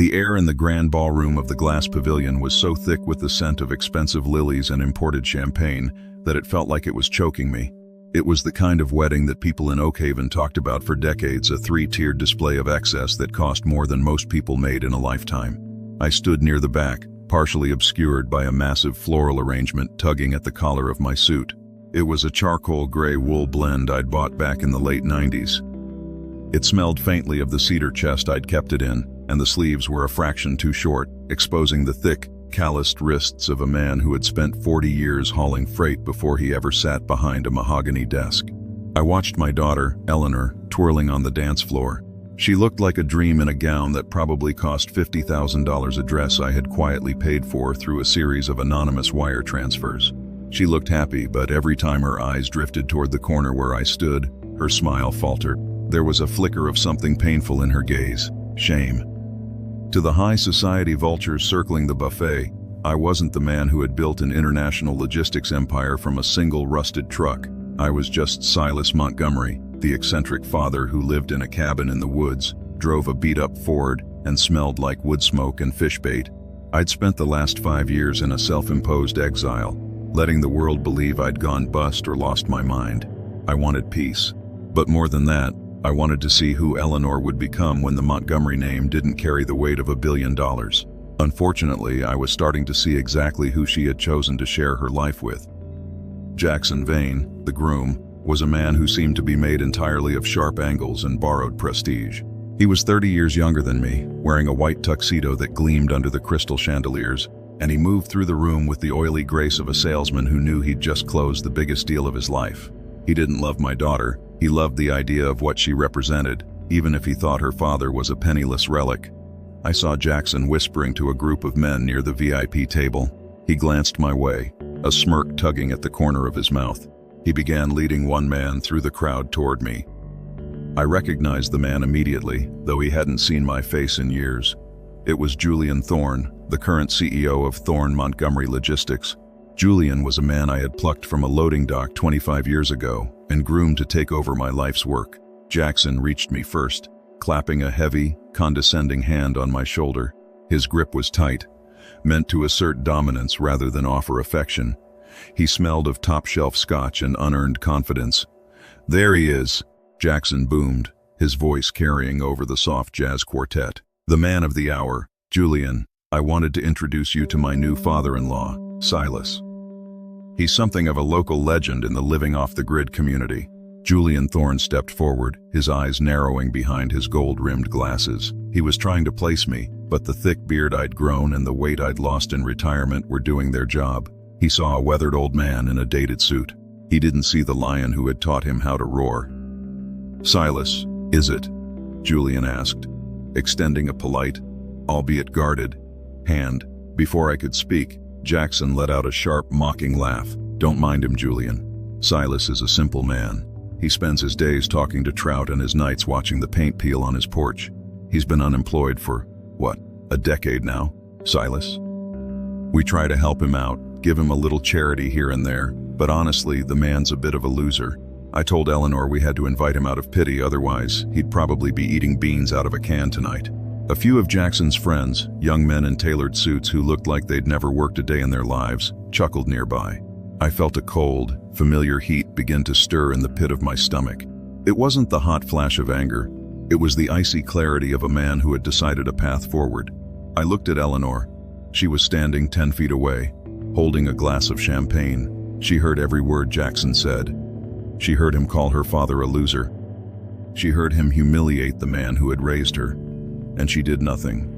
The air in the grand ballroom of the glass pavilion was so thick with the scent of expensive lilies and imported champagne that it felt like it was choking me. It was the kind of wedding that people in Oakhaven talked about for decades, a three-tiered display of excess that cost more than most people made in a lifetime. I stood near the back, partially obscured by a massive floral arrangement tugging at the collar of my suit. It was a charcoal gray wool blend I'd bought back in the late 90s. It smelled faintly of the cedar chest I'd kept it in, and the sleeves were a fraction too short, exposing the thick, calloused wrists of a man who had spent 40 years hauling freight before he ever sat behind a mahogany desk. I watched my daughter, Eleanor, twirling on the dance floor. She looked like a dream in a gown that probably cost $50,000, a dress I had quietly paid for through a series of anonymous wire transfers. She looked happy, but every time her eyes drifted toward the corner where I stood, her smile faltered. There was a flicker of something painful in her gaze: shame. To the high society vultures circling the buffet, I wasn't the man who had built an international logistics empire from a single rusted truck. I was just Silas Montgomery, the eccentric father who lived in a cabin in the woods, drove a beat-up Ford, and smelled like wood smoke and fish bait. I'd spent the last 5 years in a self-imposed exile, letting the world believe I'd gone bust or lost my mind. I wanted peace. But more than that, I wanted to see who Eleanor would become when the Montgomery name didn't carry the weight of $1 billion. Unfortunately, I was starting to see exactly who she had chosen to share her life with. Jaxson Vane, the groom, was a man who seemed to be made entirely of sharp angles and borrowed prestige. He was 30 years younger than me, wearing a white tuxedo that gleamed under the crystal chandeliers, and he moved through the room with the oily grace of a salesman who knew he'd just closed the biggest deal of his life. He didn't love my daughter. He loved the idea of what she represented, even if he thought her father was a penniless relic. I saw Jaxson whispering to a group of men near the VIP table. He glanced my way, a smirk tugging at the corner of his mouth. He began leading one man through the crowd toward me. I recognized the man immediately, though he hadn't seen my face in years. It was Julian Thorne, the current CEO of Thorne Montgomery Logistics. Julian was a man I had plucked from a loading dock 25 years ago and groomed to take over my life's work. Jaxson reached me first, clapping a heavy, condescending hand on my shoulder. His grip was tight, meant to assert dominance rather than offer affection. He smelled of top-shelf scotch and unearned confidence. "There he is," Jaxson boomed, his voice carrying over the soft jazz quartet. "The man of the hour, Julian. I wanted to introduce you to my new father-in-law, Silas. He's something of a local legend in the living-off-the-grid community." Julian Thorne stepped forward, his eyes narrowing behind his gold-rimmed glasses. He was trying to place me, but the thick beard I'd grown and the weight I'd lost in retirement were doing their job. He saw a weathered old man in a dated suit. He didn't see the lion who had taught him how to roar. "Silas, is it?" Julian asked, extending a polite, albeit guarded, hand. Before I could speak, Jaxson let out a sharp, mocking laugh. "Don't mind him, Julian. Silas is a simple man. He spends his days talking to trout and his nights watching the paint peel on his porch. He's been unemployed for, a decade now, Silas. We try to help him out, give him a little charity here and there, but honestly, the man's a bit of a loser. I told Eleanor we had to invite him out of pity, otherwise he'd probably be eating beans out of a can tonight." A few of Jackson's friends, young men in tailored suits who looked like they'd never worked a day in their lives, chuckled nearby. I felt a cold, familiar heat begin to stir in the pit of my stomach. It wasn't the hot flash of anger. It was the icy clarity of a man who had decided a path forward. I looked at Eleanor. She was standing 10 feet away, holding a glass of champagne. She heard every word Jaxson said. She heard him call her father a loser. She heard him humiliate the man who had raised her. And she did nothing.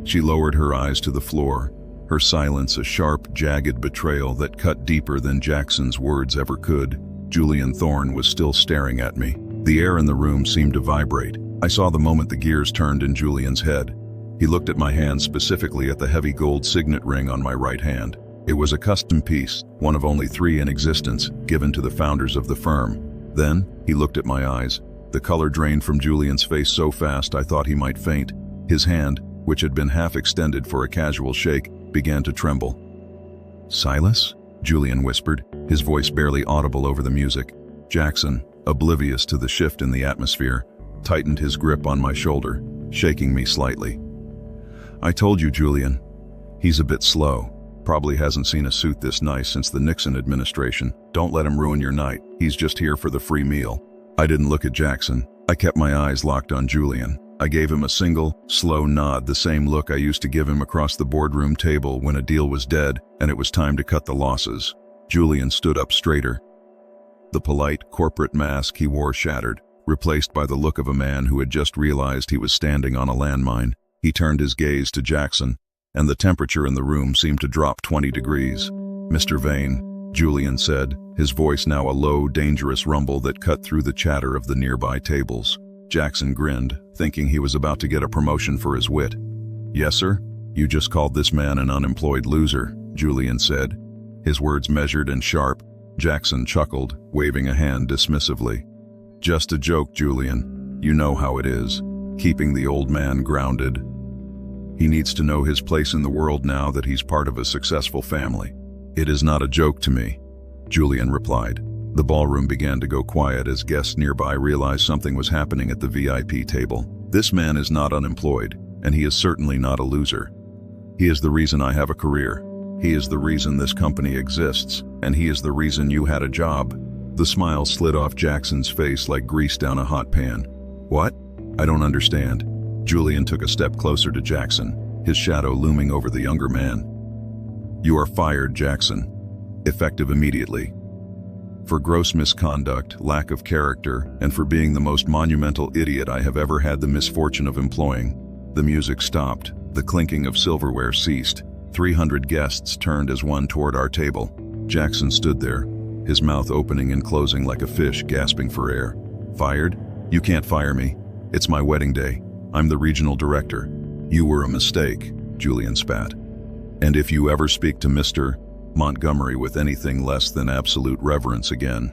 She lowered her eyes to the floor, her silence a sharp, jagged betrayal that cut deeper than Jackson's words ever could. Julian Thorne was still staring at me. The air in the room seemed to vibrate. I saw the moment the gears turned in Julian's head. He looked at my hand, specifically at the heavy gold signet ring on my right hand. It was a custom piece, one of only 3 in existence, given to the founders of the firm. Then, he looked at my eyes. The color drained from Julian's face so fast I thought he might faint. His hand, which had been half extended for a casual shake, began to tremble. "Silas?" Julian whispered, his voice barely audible over the music. Jaxson, oblivious to the shift in the atmosphere, tightened his grip on my shoulder, shaking me slightly. I told you, Julian. He's a bit slow. Probably hasn't seen a suit this nice since the Nixon administration. Don't let him ruin your night. He's just here for the free meal. I didn't look at Jaxson. I kept my eyes locked on Julian. I gave him a single, slow nod, the same look I used to give him across the boardroom table when a deal was dead and it was time to cut the losses. Julian stood up straighter. The polite, corporate mask he wore shattered, replaced by the look of a man who had just realized he was standing on a landmine. He turned his gaze to Jaxson, and the temperature in the room seemed to drop 20 degrees. "Mr. Vane," Julian said, his voice now a low, dangerous rumble that cut through the chatter of the nearby tables. Jaxson grinned, thinking he was about to get a promotion for his wit. "Yes, sir? You just called this man an unemployed loser," Julian said, his words measured and sharp. Jaxson chuckled, waving a hand dismissively. "Just a joke, Julian. You know how it is, keeping the old man grounded. He needs to know his place in the world now that he's part of a successful family." "It is not a joke to me," Julian replied. The ballroom began to go quiet as guests nearby realized something was happening at the VIP table. "This man is not unemployed, and he is certainly not a loser. He is the reason I have a career. He is the reason this company exists, and he is the reason you had a job." The smile slid off Jackson's face like grease down a hot pan. "What? I don't understand." Julian took a step closer to Jaxson, his shadow looming over the younger man. "You are fired, Jaxson. Effective immediately. For gross misconduct, lack of character, and for being the most monumental idiot I have ever had the misfortune of employing." The music stopped. The clinking of silverware ceased. 300 guests turned as one toward our table. Jaxson stood there, his mouth opening and closing like a fish gasping for air. "Fired? You can't fire me. It's my wedding day. I'm the regional director." "You were a mistake," Julian spat. "And if you ever speak to Mr. Montgomery with anything less than absolute reverence again,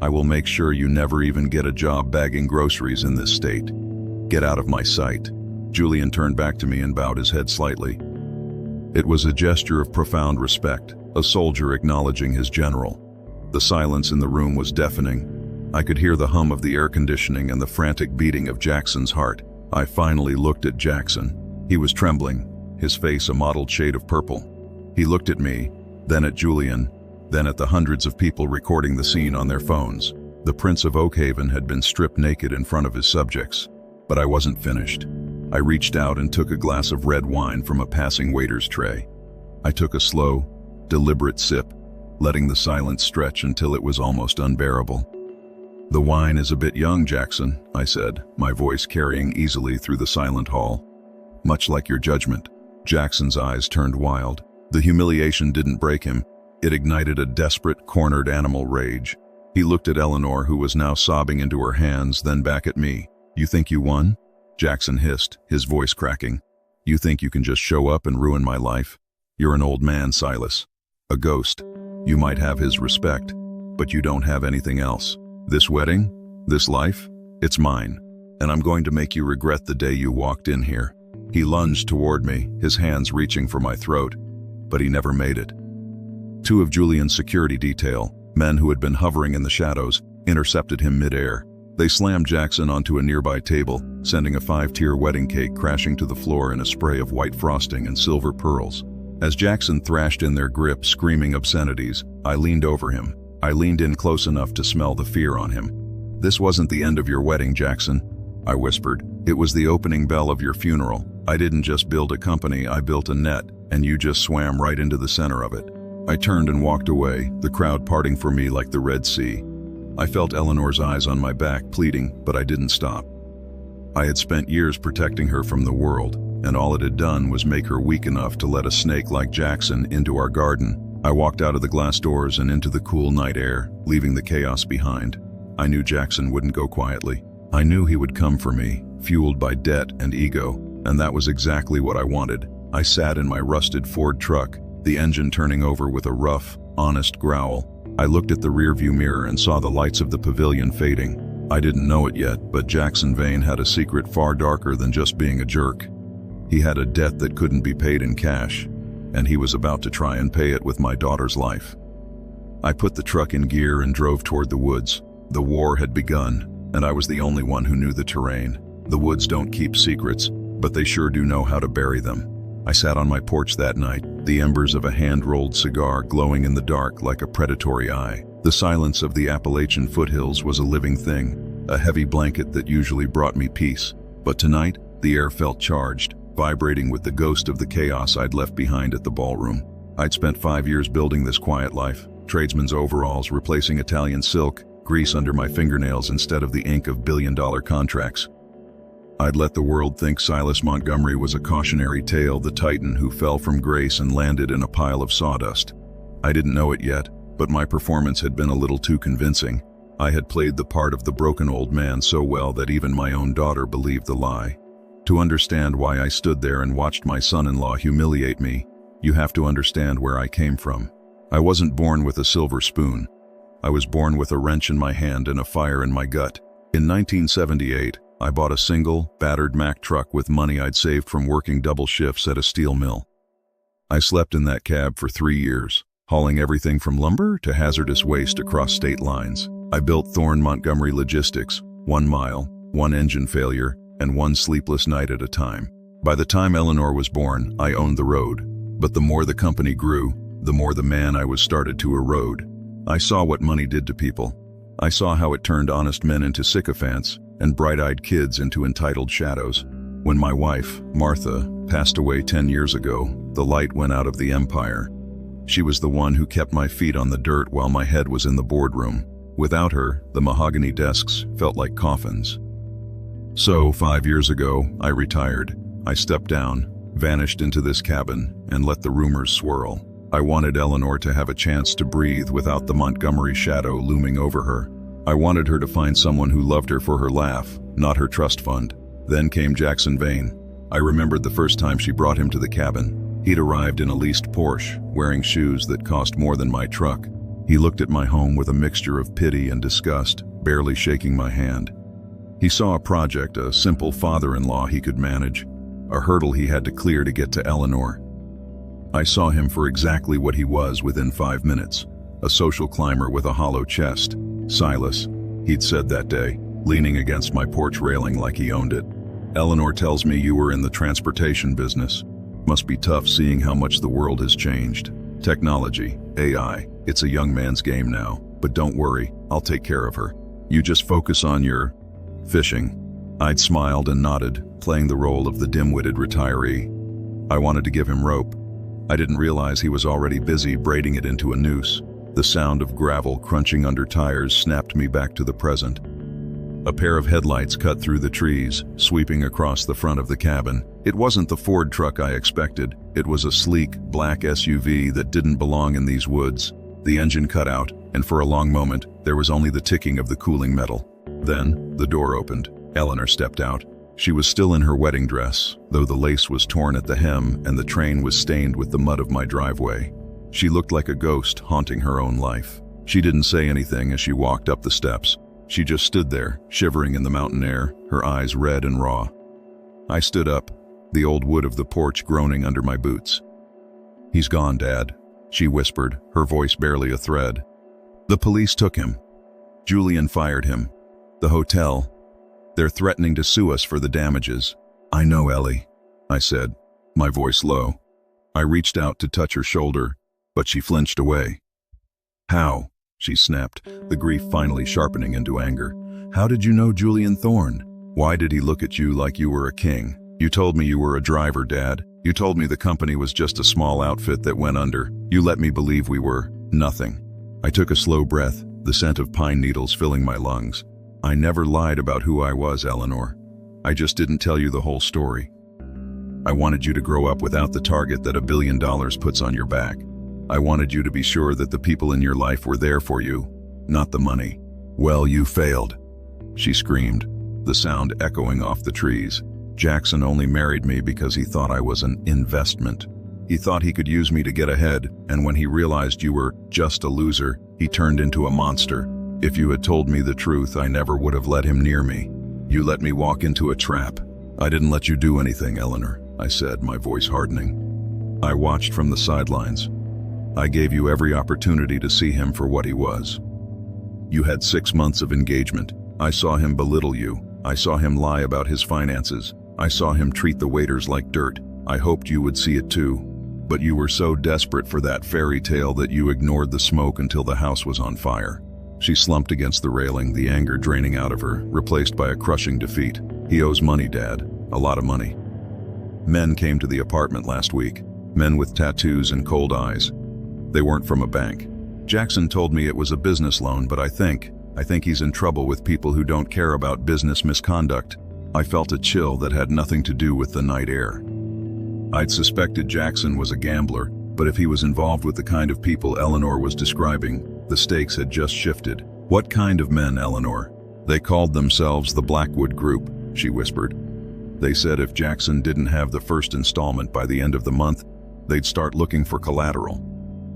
I will make sure you never even get a job bagging groceries in this state. Get out of my sight." Julian turned back to me and bowed his head slightly. It was a gesture of profound respect, a soldier acknowledging his general. The silence in the room was deafening. I could hear the hum of the air conditioning and the frantic beating of Jackson's heart. I finally looked at Jaxson. He was trembling, his face a mottled shade of purple. He looked at me, then at Julian, then at the hundreds of people recording the scene on their phones. The Prince of Oakhaven had been stripped naked in front of his subjects. But I wasn't finished. I reached out and took a glass of red wine from a passing waiter's tray. I took a slow, deliberate sip, letting the silence stretch until it was almost unbearable. "The wine is a bit young, Jaxson," I said, my voice carrying easily through the silent hall. "Much like your judgment." Jackson's eyes turned wild. The humiliation didn't break him. It ignited a desperate, cornered animal rage. He looked at Eleanor, who was now sobbing into her hands, then back at me. "You think you won?" Jaxson hissed, his voice cracking. "You think you can just show up and ruin my life? You're an old man, Silas. A ghost. You might have his respect, but you don't have anything else. This wedding, this life, it's mine, and I'm going to make you regret the day you walked in here." He lunged toward me, his hands reaching for my throat, but he never made it. Two of Julian's security detail, men who had been hovering in the shadows, intercepted him mid-air. They slammed Jaxson onto a nearby table, sending a 5-tier wedding cake crashing to the floor in a spray of white frosting and silver pearls. As Jaxson thrashed in their grip, screaming obscenities, I leaned over him. I leaned in close enough to smell the fear on him. "This wasn't the end of your wedding, Jaxson," I whispered. "It was the opening bell of your funeral. I didn't just build a company, I built a net, and you just swam right into the center of it." I turned and walked away, the crowd parting for me like the Red Sea. I felt Eleanor's eyes on my back, pleading, but I didn't stop. I had spent years protecting her from the world, and all it had done was make her weak enough to let a snake like Jaxson into our garden. I walked out of the glass doors and into the cool night air, leaving the chaos behind. I knew Jaxson wouldn't go quietly. I knew he would come for me, fueled by debt and ego, and that was exactly what I wanted. I sat in my rusted Ford truck, the engine turning over with a rough, honest growl. I looked at the rearview mirror and saw the lights of the pavilion fading. I didn't know it yet, but Jaxson Vane had a secret far darker than just being a jerk. He had a debt that couldn't be paid in cash, and he was about to try and pay it with my daughter's life. I put the truck in gear and drove toward the woods. The war had begun, and I was the only one who knew the terrain. The woods don't keep secrets, but they sure do know how to bury them. I sat on my porch that night, the embers of a hand-rolled cigar glowing in the dark like a predatory eye. The silence of the Appalachian foothills was a living thing, a heavy blanket that usually brought me peace. But tonight, the air felt charged, vibrating with the ghost of the chaos I'd left behind at the ballroom. I'd spent 5 years building this quiet life, tradesman's overalls replacing Italian silk, grease under my fingernails instead of the ink of billion-dollar contracts. I'd let the world think Silas Montgomery was a cautionary tale, the titan who fell from grace and landed in a pile of sawdust. I didn't know it yet, but my performance had been a little too convincing. I had played the part of the broken old man so well that even my own daughter believed the lie. To understand why I stood there and watched my son-in-law humiliate me, you have to understand where I came from. I wasn't born with a silver spoon. I was born with a wrench in my hand and a fire in my gut. In 1978, I bought a single, battered Mack truck with money I'd saved from working double shifts at a steel mill. I slept in that cab for 3 years, hauling everything from lumber to hazardous waste across state lines. I built Thorne Montgomery Logistics, 1 mile, 1 engine failure, and 1 sleepless night at a time. By the time Eleanor was born, I owned the road. But the more the company grew, the more the man I was started to erode. I saw what money did to people. I saw how it turned honest men into sycophants and bright-eyed kids into entitled shadows. When my wife, Martha, passed away 10 years ago, the light went out of the empire. She was the one who kept my feet on the dirt while my head was in the boardroom. Without her, the mahogany desks felt like coffins. So, 5 years ago, I retired. I stepped down, vanished into this cabin, and let the rumors swirl. I wanted Eleanor to have a chance to breathe without the Montgomery shadow looming over her. I wanted her to find someone who loved her for her laugh, not her trust fund. Then came Jaxson Vane. I remembered the first time she brought him to the cabin. He'd arrived in a leased Porsche, wearing shoes that cost more than my truck. He looked at my home with a mixture of pity and disgust, barely shaking my hand. He saw a project, a simple father-in-law he could manage, a hurdle he had to clear to get to Eleanor. I saw him for exactly what he was within 5 minutes, a social climber with a hollow chest. Silas, he'd said that day, leaning against my porch railing like he owned it. Eleanor tells me you were in the transportation business. Must be tough seeing how much the world has changed. Technology, AI, it's a young man's game now, but don't worry, I'll take care of her. You just focus on your fishing. I'd smiled and nodded, playing the role of the dim-witted retiree. I wanted to give him rope. I didn't realize he was already busy braiding it into a noose. The sound of gravel crunching under tires snapped me back to the present. A pair of headlights cut through the trees, sweeping across the front of the cabin. It wasn't the Ford truck I expected. It was a sleek, black SUV that didn't belong in these woods. The engine cut out, and for a long moment, there was only the ticking of the cooling metal. Then, the door opened. Eleanor stepped out. She was still in her wedding dress, though the lace was torn at the hem and the train was stained with the mud of my driveway. She looked like a ghost haunting her own life. She didn't say anything as she walked up the steps. She just stood there, shivering in the mountain air, her eyes red and raw. I stood up, the old wood of the porch groaning under my boots. "He's gone, Dad," she whispered, her voice barely a thread. "The police took him. Julian fired him. The hotel. They're threatening to sue us for the damages." "I know, Ellie," I said, my voice low. I reached out to touch her shoulder, but she flinched away. "How?" she snapped, the grief finally sharpening into anger. "How did you know Julian Thorne? Why did he look at you like you were a king? You told me you were a driver, Dad. You told me the company was just a small outfit that went under. You let me believe we were nothing." I took a slow breath, the scent of pine needles filling my lungs. "I never lied about who I was, Eleanor. I just didn't tell you the whole story. I wanted you to grow up without the target that $1 billion puts on your back. I wanted you to be sure that the people in your life were there for you, not the money. Well, you failed," she screamed, the sound echoing off the trees. "Jaxson only married me because he thought I was an investment. He thought he could use me to get ahead, and when he realized you were just a loser, he turned into a monster. If you had told me the truth, I never would have let him near me. You let me walk into a trap." "I didn't let you do anything, Eleanor," I said, my voice hardening. "I watched from the sidelines. I gave you every opportunity to see him for what he was. You had 6 months of engagement. I saw him belittle you. I saw him lie about his finances. I saw him treat the waiters like dirt. I hoped you would see it too. But you were so desperate for that fairy tale that you ignored the smoke until the house was on fire." She slumped against the railing, the anger draining out of her, replaced by a crushing defeat. "He owes money, Dad. A lot of money." Men came to the apartment last week. Men with tattoos and cold eyes. They weren't from a bank. Jaxson told me it was a business loan, but I think he's in trouble with people who don't care about business misconduct. I felt a chill that had nothing to do with the night air. I'd suspected Jaxson was a gambler, but if he was involved with the kind of people Eleanor was describing, the stakes had just shifted. "What kind of men, Eleanor?" "They called themselves the Blackwood Group," she whispered. "They said if Jaxson didn't have the first installment by the end of the month, they'd start looking for collateral.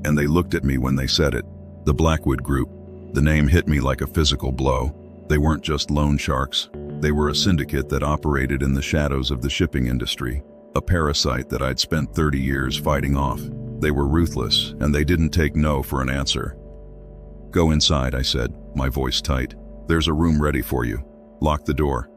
And they looked at me when they said it. The Blackwood Group. The name hit me like a physical blow. They weren't just loan sharks. They were a syndicate that operated in the shadows of the shipping industry, a parasite that I'd spent 30 years fighting off. They were ruthless, and they didn't take no for an answer." "Go inside," I said, my voice tight. "There's a room ready for you. Lock the door.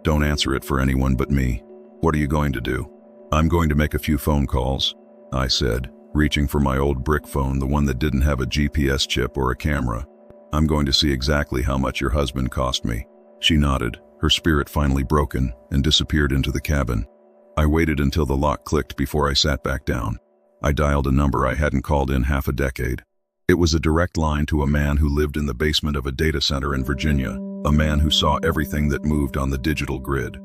Don't answer it for anyone but me." "What are you going to do?" "I'm going to make a few phone calls," I said, reaching for my old brick phone, the one that didn't have a GPS chip or a camera. "I'm going to see exactly how much your husband cost me." She nodded, her spirit finally broken, and disappeared into the cabin. I waited until the lock clicked before I sat back down. I dialed a number I hadn't called in half a decade. It was a direct line to a man who lived in the basement of a data center in Virginia, a man who saw everything that moved on the digital grid.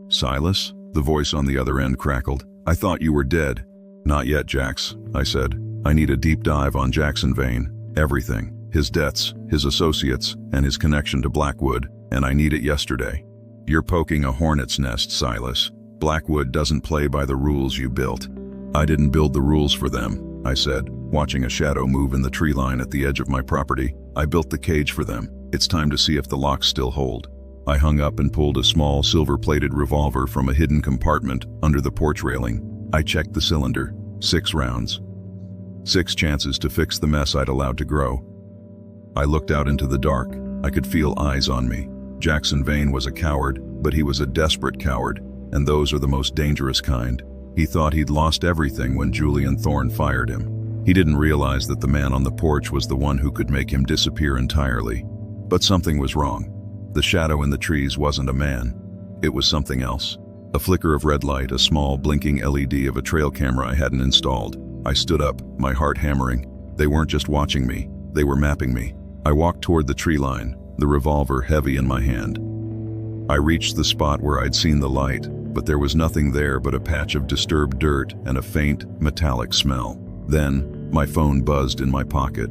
"Silas?" The voice on the other end crackled. "I thought you were dead." "Not yet, Jax," I said. "I need a deep dive on Jaxson Vane. Everything. His debts, his associates, and his connection to Blackwood, and I need it yesterday." "You're poking a hornet's nest, Silas. Blackwood doesn't play by the rules you built." "I didn't build the rules for them," I said, watching a shadow move in the tree line at the edge of my property. "I built the cage for them. It's time to see if the locks still hold." I hung up and pulled a small silver-plated revolver from a hidden compartment under the porch railing. I checked the cylinder. 6 rounds. 6 chances to fix the mess I'd allowed to grow. I looked out into the dark. I could feel eyes on me. Jaxson Vane was a coward, but he was a desperate coward, and those are the most dangerous kind. He thought he'd lost everything when Julian Thorne fired him. He didn't realize that the man on the porch was the one who could make him disappear entirely. But something was wrong. The shadow in the trees wasn't a man. It was something else. A flicker of red light, a small blinking LED of a trail camera I hadn't installed. I stood up, my heart hammering. They weren't just watching me, they were mapping me. I walked toward the tree line, the revolver heavy in my hand. I reached the spot where I'd seen the light, but there was nothing there but a patch of disturbed dirt and a faint, metallic smell. Then, my phone buzzed in my pocket.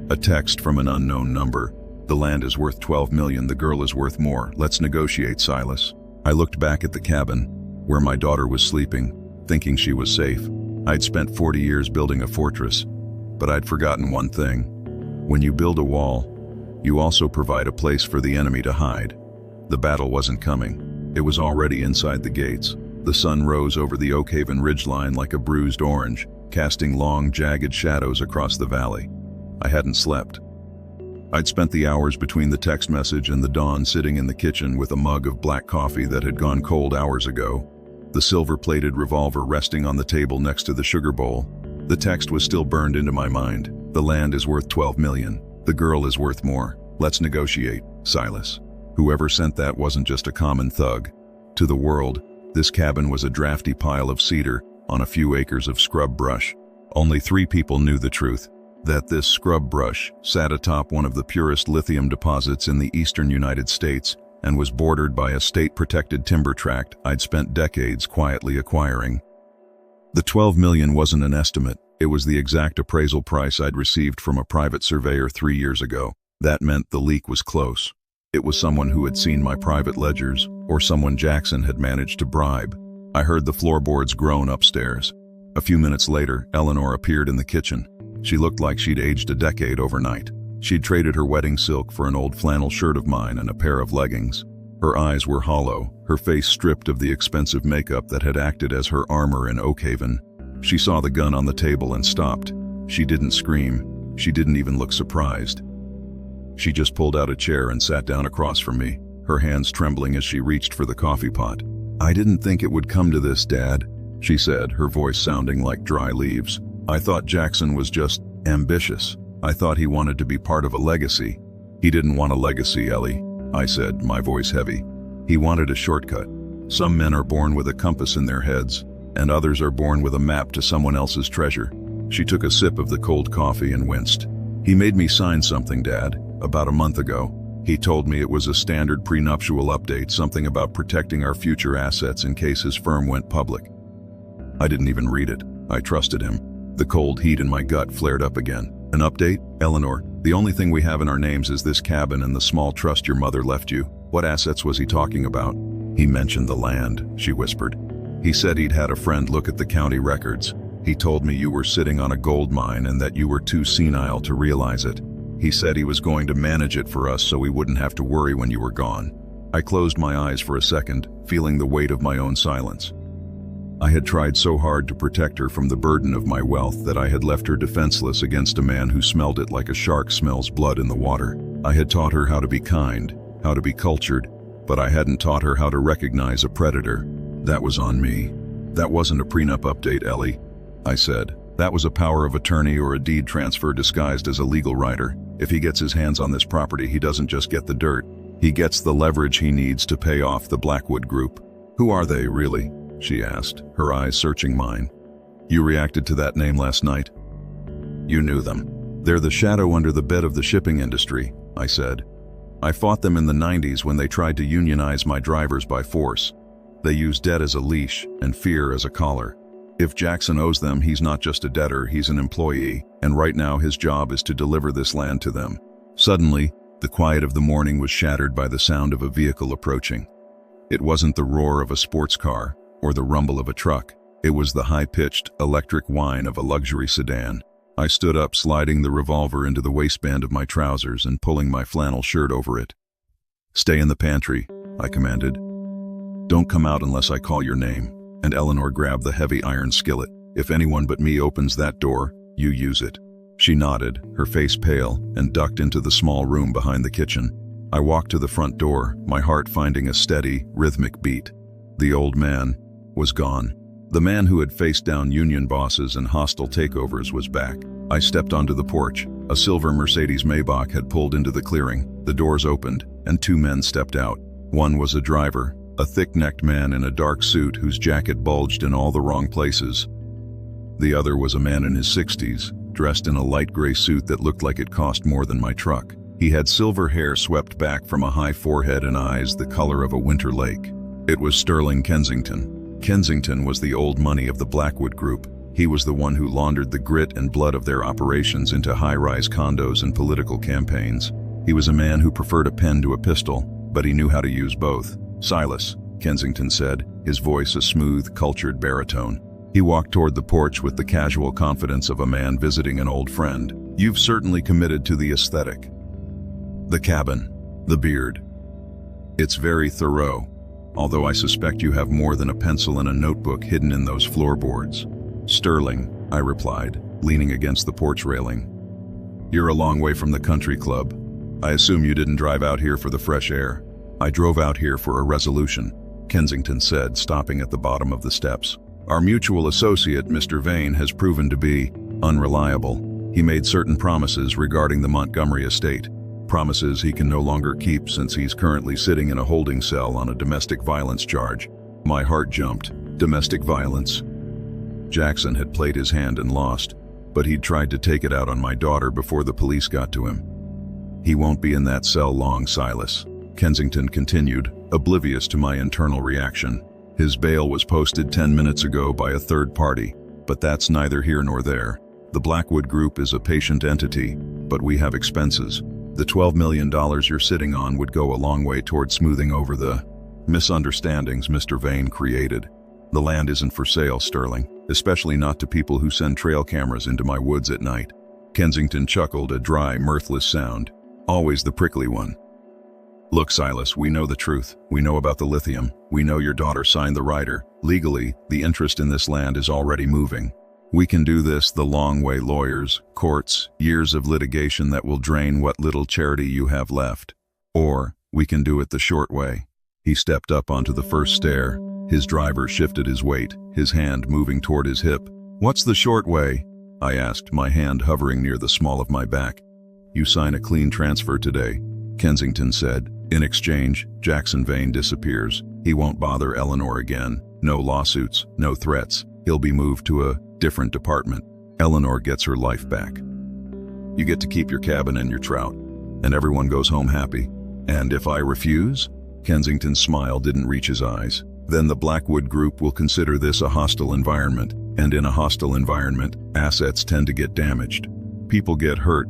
A text from an unknown number. "The land is worth 12 million, the girl is worth more. Let's negotiate, Silas." I looked back at the cabin, where my daughter was sleeping, thinking she was safe. I'd spent 40 years building a fortress, but I'd forgotten one thing. When you build a wall, you also provide a place for the enemy to hide. The battle wasn't coming. It was already inside the gates. The sun rose over the Oakhaven ridgeline like a bruised orange, casting long, jagged shadows across the valley. I hadn't slept. I'd spent the hours between the text message and the dawn sitting in the kitchen with a mug of black coffee that had gone cold hours ago, the silver-plated revolver resting on the table next to the sugar bowl. The text was still burned into my mind. "The land is worth 12 million. The girl is worth more. Let's negotiate, Silas." Whoever sent that wasn't just a common thug. To the world, this cabin was a drafty pile of cedar on a few acres of scrub brush. Only 3 people knew the truth: that this scrub brush sat atop one of the purest lithium deposits in the eastern United States and was bordered by a state-protected timber tract I'd spent decades quietly acquiring. The 12 million wasn't an estimate. It was the exact appraisal price I'd received from a private surveyor 3 years ago. That meant the leak was close. It was someone who had seen my private ledgers, or someone Jaxson had managed to bribe. I heard the floorboards groan upstairs. A few minutes later, Eleanor appeared in the kitchen. She looked like she'd aged a decade overnight. She'd traded her wedding silk for an old flannel shirt of mine and a pair of leggings. Her eyes were hollow, her face stripped of the expensive makeup that had acted as her armor in Oakhaven. She saw the gun on the table and stopped. She didn't scream. She didn't even look surprised. She just pulled out a chair and sat down across from me, her hands trembling as she reached for the coffee pot. "I didn't think it would come to this, Dad," she said. "I didn't think it would come to this, Dad." "I didn't think it would come to this, Dad." "I didn't think it would come to this, Dad." she said, her voice sounding like dry leaves. I thought Jaxson was just ambitious. I thought he wanted to be part of a legacy. He didn't want a legacy, Ellie, I said, my voice heavy. He wanted a shortcut. Some men are born with a compass in their heads, and others are born with a map to someone else's treasure. She took a sip of the cold coffee and winced. He made me sign something, Dad, about a month ago. He told me it was a standard prenuptial update, something about protecting our future assets in case his firm went public. I didn't even read it. I trusted him. The cold heat in my gut flared up again. An update? Eleanor, the only thing we have in our names is this cabin and the small trust your mother left you. What assets was he talking about? He mentioned the land, she whispered. He said he'd had a friend look at the county records. He told me you were sitting on a gold mine and that you were too senile to realize it. He said he was going to manage it for us so we wouldn't have to worry when you were gone. I closed my eyes for a second, feeling the weight of my own silence. I had tried so hard to protect her from the burden of my wealth that I had left her defenseless against a man who smelled it like a shark smells blood in the water. I had taught her how to be kind, how to be cultured, but I hadn't taught her how to recognize a predator. That was on me. That wasn't a prenup update, Ellie, I said. That was a power of attorney or a deed transfer disguised as a legal rider. If he gets his hands on this property, he doesn't just get the dirt. He gets the leverage he needs to pay off the Blackwood Group. Who are they, really? She asked, her eyes searching mine. You reacted to that name last night. You knew them. They're the shadow under the bed of the shipping industry, I said. I fought them in the 90s when they tried to unionize my drivers by force. They use debt as a leash and fear as a collar. If Jaxson owes them, he's not just a debtor, he's an employee, and right now his job is to deliver this land to them. Suddenly, the quiet of the morning was shattered by the sound of a vehicle approaching. It wasn't the roar of a sports car or the rumble of a truck. It was the high-pitched, electric whine of a luxury sedan. I stood up, sliding the revolver into the waistband of my trousers and pulling my flannel shirt over it. Stay in the pantry, I commanded. Don't come out unless I call your name. And Eleanor grabbed the heavy iron skillet. If anyone but me opens that door, you use it. She nodded, her face pale, and ducked into the small room behind the kitchen. I walked to the front door, my heart finding a steady, rhythmic beat. The old man was gone. The man who had faced down union bosses and hostile takeovers was back. I stepped onto the porch. A silver Mercedes Maybach had pulled into the clearing. The doors opened, and two men stepped out. One was a driver, a thick-necked man in a dark suit whose jacket bulged in all the wrong places. The other was a man in his 60s, dressed in a light gray suit that looked like it cost more than my truck. He had silver hair swept back from a high forehead and eyes the color of a winter lake. It was Sterling Kensington. Kensington was the old money of the Blackwood Group. He was the one who laundered the grit and blood of their operations into high-rise condos and political campaigns. He was a man who preferred a pen to a pistol, but he knew how to use both. Silas, Kensington said, his voice a smooth, cultured baritone. He walked toward the porch with the casual confidence of a man visiting an old friend. You've certainly committed to the aesthetic. The cabin, the beard. It's very thorough, although I suspect you have more than a pencil and a notebook hidden in those floorboards. Sterling, I replied, leaning against the porch railing. You're a long way from the country club. I assume you didn't drive out here for the fresh air. I drove out here for a resolution, Kensington said, stopping at the bottom of the steps. Our mutual associate, Mr. Vane, has proven to be unreliable. He made certain promises regarding the Montgomery estate, promises he can no longer keep since he's currently sitting in a holding cell on a domestic violence charge. My heart jumped. Domestic violence? Jaxson had played his hand and lost, but he'd tried to take it out on my daughter before the police got to him. He won't be in that cell long, Silas, Kensington continued, oblivious to my internal reaction. His bail was posted 10 minutes ago by a third party, but that's neither here nor there. The Blackwood Group is a patient entity, but we have expenses. The $12 million you're sitting on would go a long way toward smoothing over the misunderstandings Mr. Vane created. The land isn't for sale, Sterling, especially not to people who send trail cameras into my woods at night. Kensington chuckled, a dry, mirthless sound. Always the prickly one. Look, Silas, we know the truth. We know about the lithium. We know your daughter signed the rider. Legally, the interest in this land is already moving. We can do this the long way, lawyers, courts, years of litigation that will drain what little charity you have left. Or we can do it the short way. He stepped up onto the first stair, His driver shifted his weight, his hand moving toward his hip. "What's the short way?" I asked, my hand hovering near the small of my back. "You sign a clean transfer today," Kensington said. "In exchange, Jaxson Vane disappears. He won't bother Eleanor again. No lawsuits, no threats. He'll be moved to a different department. Eleanor gets her life back. You get to keep your cabin and your trout, and everyone goes home happy. And if I refuse?" Kensington's smile didn't reach his eyes. "Then the Blackwood Group will consider this a hostile environment, and in a hostile environment, assets tend to get damaged. People get hurt.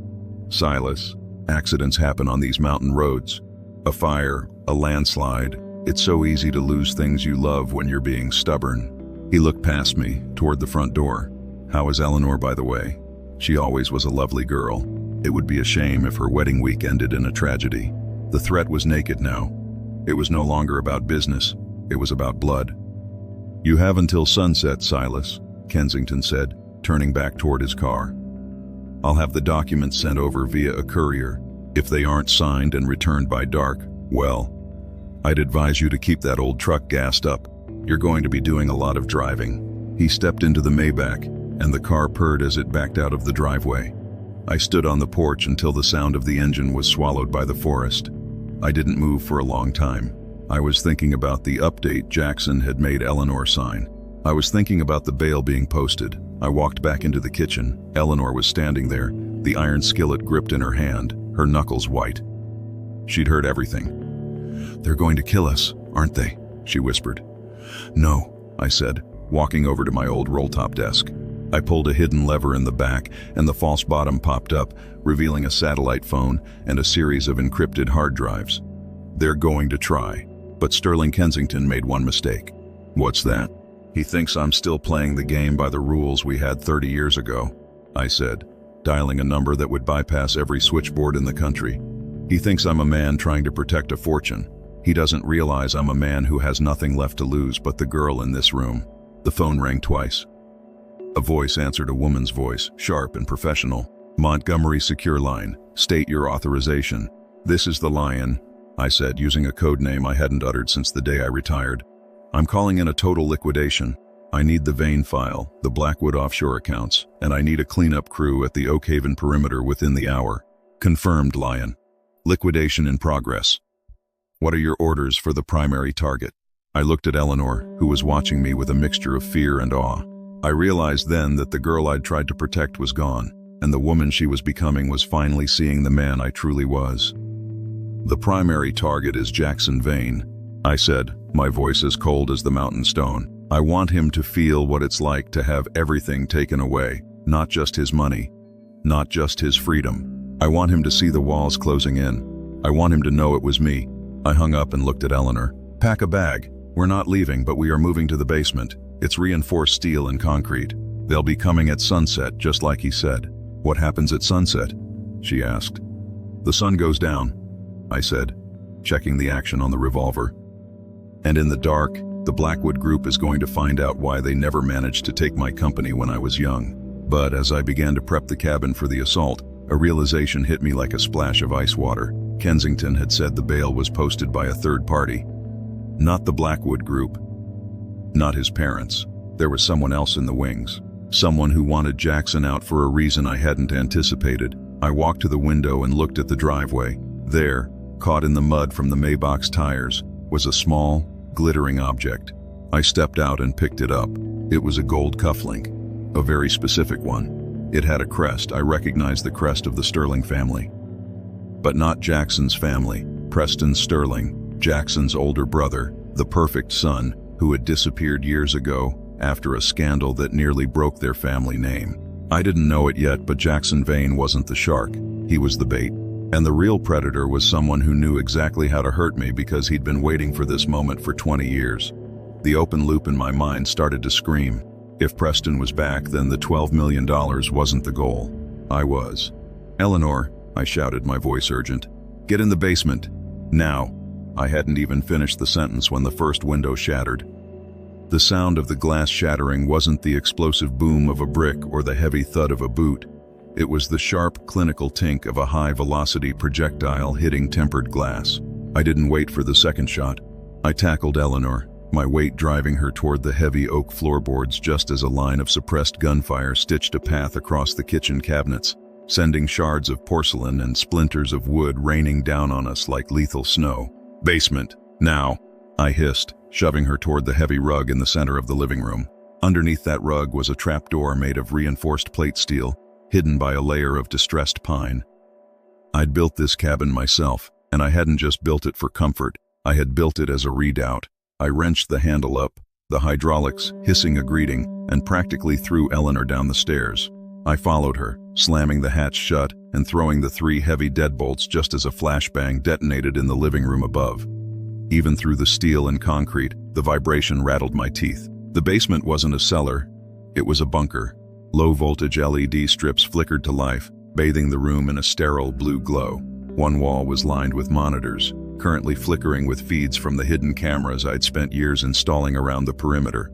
Silas, accidents happen on these mountain roads. A fire, a landslide. It's so easy to lose things you love when you're being stubborn." He looked past me, toward the front door. "How is Eleanor, by the way? She always was a lovely girl. It would be a shame if her wedding week ended in a tragedy." The threat was naked now. It was no longer about business. It was about blood. "You have until sunset, Silas," Kensington said, turning back toward his car. "I'll have the documents sent over via a courier. If they aren't signed and returned by dark, well, I'd advise you to keep that old truck gassed up. You're going to be doing a lot of driving." He stepped into the Maybach, and the car purred as it backed out of the driveway. I stood on the porch until the sound of the engine was swallowed by the forest. I didn't move for a long time. I was thinking about the update Jaxson had made Eleanor sign. I was thinking about the bail being posted. I walked back into the kitchen. Eleanor was standing there, the iron skillet gripped in her hand, her knuckles white. She'd heard everything. "They're going to kill us, aren't they?" she whispered. "No," I said, walking over to my old roll-top desk. I pulled a hidden lever in the back, and the false bottom popped up, revealing a satellite phone and a series of encrypted hard drives. "They're going to try." But Sterling Kensington made one mistake. "What's that?" "He thinks I'm still playing the game by the rules we had 30 years ago," I said, dialing a number that would bypass every switchboard in the country. "He thinks I'm a man trying to protect a fortune. He doesn't realize I'm a man who has nothing left to lose but the girl in this room." The phone rang twice. A voice answered a woman's voice, sharp and professional. "Montgomery Secure Line. State your authorization." "This is the Lion," I said, using a code name I hadn't uttered since the day I retired. "I'm calling in a total liquidation. I need the Vane file, the Blackwood offshore accounts, and I need a cleanup crew at the Oak Haven perimeter within the hour." "Confirmed, Lion. Liquidation in progress." "What are your orders for the primary target?" I looked at Eleanor, who was watching me with a mixture of fear and awe. I realized then that the girl I'd tried to protect was gone, and the woman she was becoming was finally seeing the man I truly was. "The primary target is Jaxson Vane," I said, my voice as cold as the mountain stone. "I want him to feel what it's like to have everything taken away, not just his money, not just his freedom. I want him to see the walls closing in. I want him to know it was me." I hung up and looked at Eleanor. "Pack a bag. We're not leaving, but we are moving to the basement. It's reinforced steel and concrete. They'll be coming at sunset, just like he said." "What happens at sunset?" she asked. "The sun goes down," I said, checking the action on the revolver. "And in the dark, the Blackwood Group is going to find out why they never managed to take my company when I was young." But as I began to prep the cabin for the assault, a realization hit me like a splash of ice water. Kensington had said the bail was posted by a third party. Not the Blackwood Group. Not his parents. There was someone else in the wings. Someone who wanted Jaxson out for a reason I hadn't anticipated. I walked to the window and looked at the driveway. There, caught in the mud from the Maybach's tires, was a small, glittering object. I stepped out and picked it up. It was a gold cufflink. A very specific one. It had a crest. I recognized the crest of the Sterling family. But not Jackson's family. Preston Sterling, Jackson's older brother, the perfect son, who had disappeared years ago after a scandal that nearly broke their family name. I didn't know it yet, but Jaxson Vane wasn't the shark. He was the bait. And the real predator was someone who knew exactly how to hurt me because he'd been waiting for this moment for 20 years. The open loop in my mind started to scream. If Preston was back, then the $12 million wasn't the goal. I was. "Eleanor," I shouted, my voice urgent. "Get in the basement. Now." I hadn't even finished the sentence when the first window shattered. The sound of the glass shattering wasn't the explosive boom of a brick or the heavy thud of a boot. It was the sharp, clinical tink of a high-velocity projectile hitting tempered glass. I didn't wait for the second shot. I tackled Eleanor, my weight driving her toward the heavy oak floorboards just as a line of suppressed gunfire stitched a path across the kitchen cabinets, sending shards of porcelain and splinters of wood raining down on us like lethal snow. "Basement, now," I hissed, shoving her toward the heavy rug in the center of the living room. Underneath that rug was a trapdoor made of reinforced plate steel, hidden by a layer of distressed pine. I'd built this cabin myself, and I hadn't just built it for comfort, I had built it as a redoubt. I wrenched the handle up, the hydraulics hissing a greeting, and practically threw Eleanor down the stairs. I followed her, slamming the hatch shut and throwing the 3 heavy deadbolts just as a flashbang detonated in the living room above. Even through the steel and concrete, the vibration rattled my teeth. The basement wasn't a cellar, it was a bunker. Low-voltage LED strips flickered to life, bathing the room in a sterile blue glow. One wall was lined with monitors, currently flickering with feeds from the hidden cameras I'd spent years installing around the perimeter.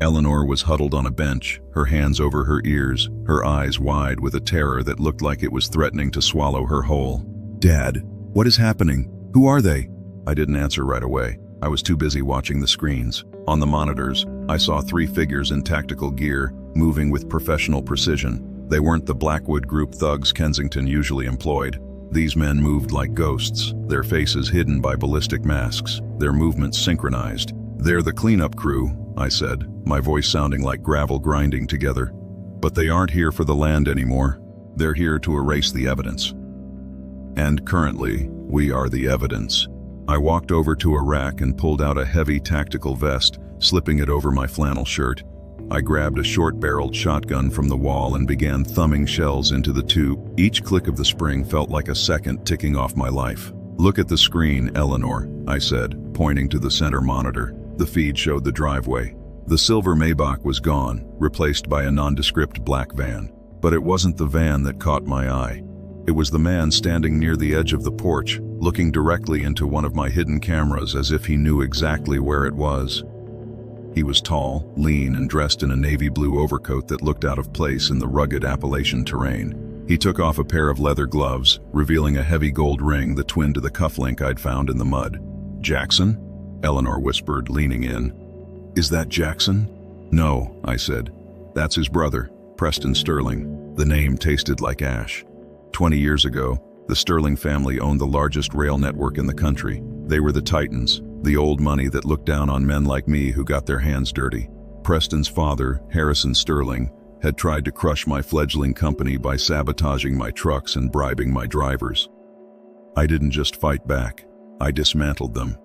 Eleanor was huddled on a bench, her hands over her ears, her eyes wide with a terror that looked like it was threatening to swallow her whole. "Dad, what is happening? Who are they?" I didn't answer right away. I was too busy watching the screens. On the monitors, I saw 3 figures in tactical gear, moving with professional precision. They weren't the Blackwood Group thugs Kensington usually employed. These men moved like ghosts, their faces hidden by ballistic masks, their movements synchronized. "They're the cleanup crew," I said, my voice sounding like gravel grinding together. "But they aren't here for the land anymore. They're here to erase the evidence. And currently, we are the evidence." I walked over to a rack and pulled out a heavy tactical vest, slipping it over my flannel shirt. I grabbed a short-barreled shotgun from the wall and began thumbing shells into the tube. Each click of the spring felt like a second ticking off my life. "Look at the screen, Eleanor," I said, pointing to the center monitor. The feed showed the driveway. The silver Maybach was gone, replaced by a nondescript black van. But it wasn't the van that caught my eye. It was the man standing near the edge of the porch, looking directly into one of my hidden cameras as if he knew exactly where it was. He was tall, lean, and dressed in a navy blue overcoat that looked out of place in the rugged Appalachian terrain. He took off a pair of leather gloves, revealing a heavy gold ring, the twin to the cufflink I'd found in the mud. "Jaxson?" Eleanor whispered, leaning in. "Is that Jaxson?" "No," I said. "That's his brother, Preston Sterling." The name tasted like ash. 20 years ago, the Sterling family owned the largest rail network in the country. They were the titans, the old money that looked down on men like me who got their hands dirty. Preston's father, Harrison Sterling, had tried to crush my fledgling company by sabotaging my trucks and bribing my drivers. I didn't just fight back, I dismantled them.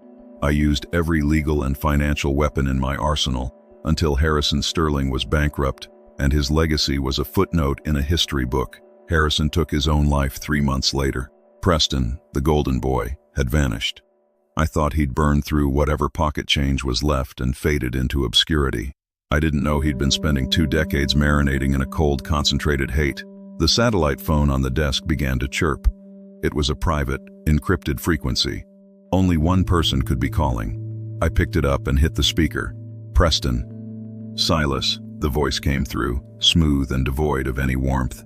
I used every legal and financial weapon in my arsenal until Harrison Sterling was bankrupt and his legacy was a footnote in a history book. Harrison took his own life 3 months later. Preston, the golden boy, had vanished. I thought he'd burned through whatever pocket change was left and faded into obscurity. I didn't know he'd been spending 2 decades marinating in a cold, concentrated hate. The satellite phone on the desk began to chirp. It was a private, encrypted frequency. Only one person could be calling. I picked it up and hit the speaker. "Preston." "Silas," the voice came through, smooth and devoid of any warmth.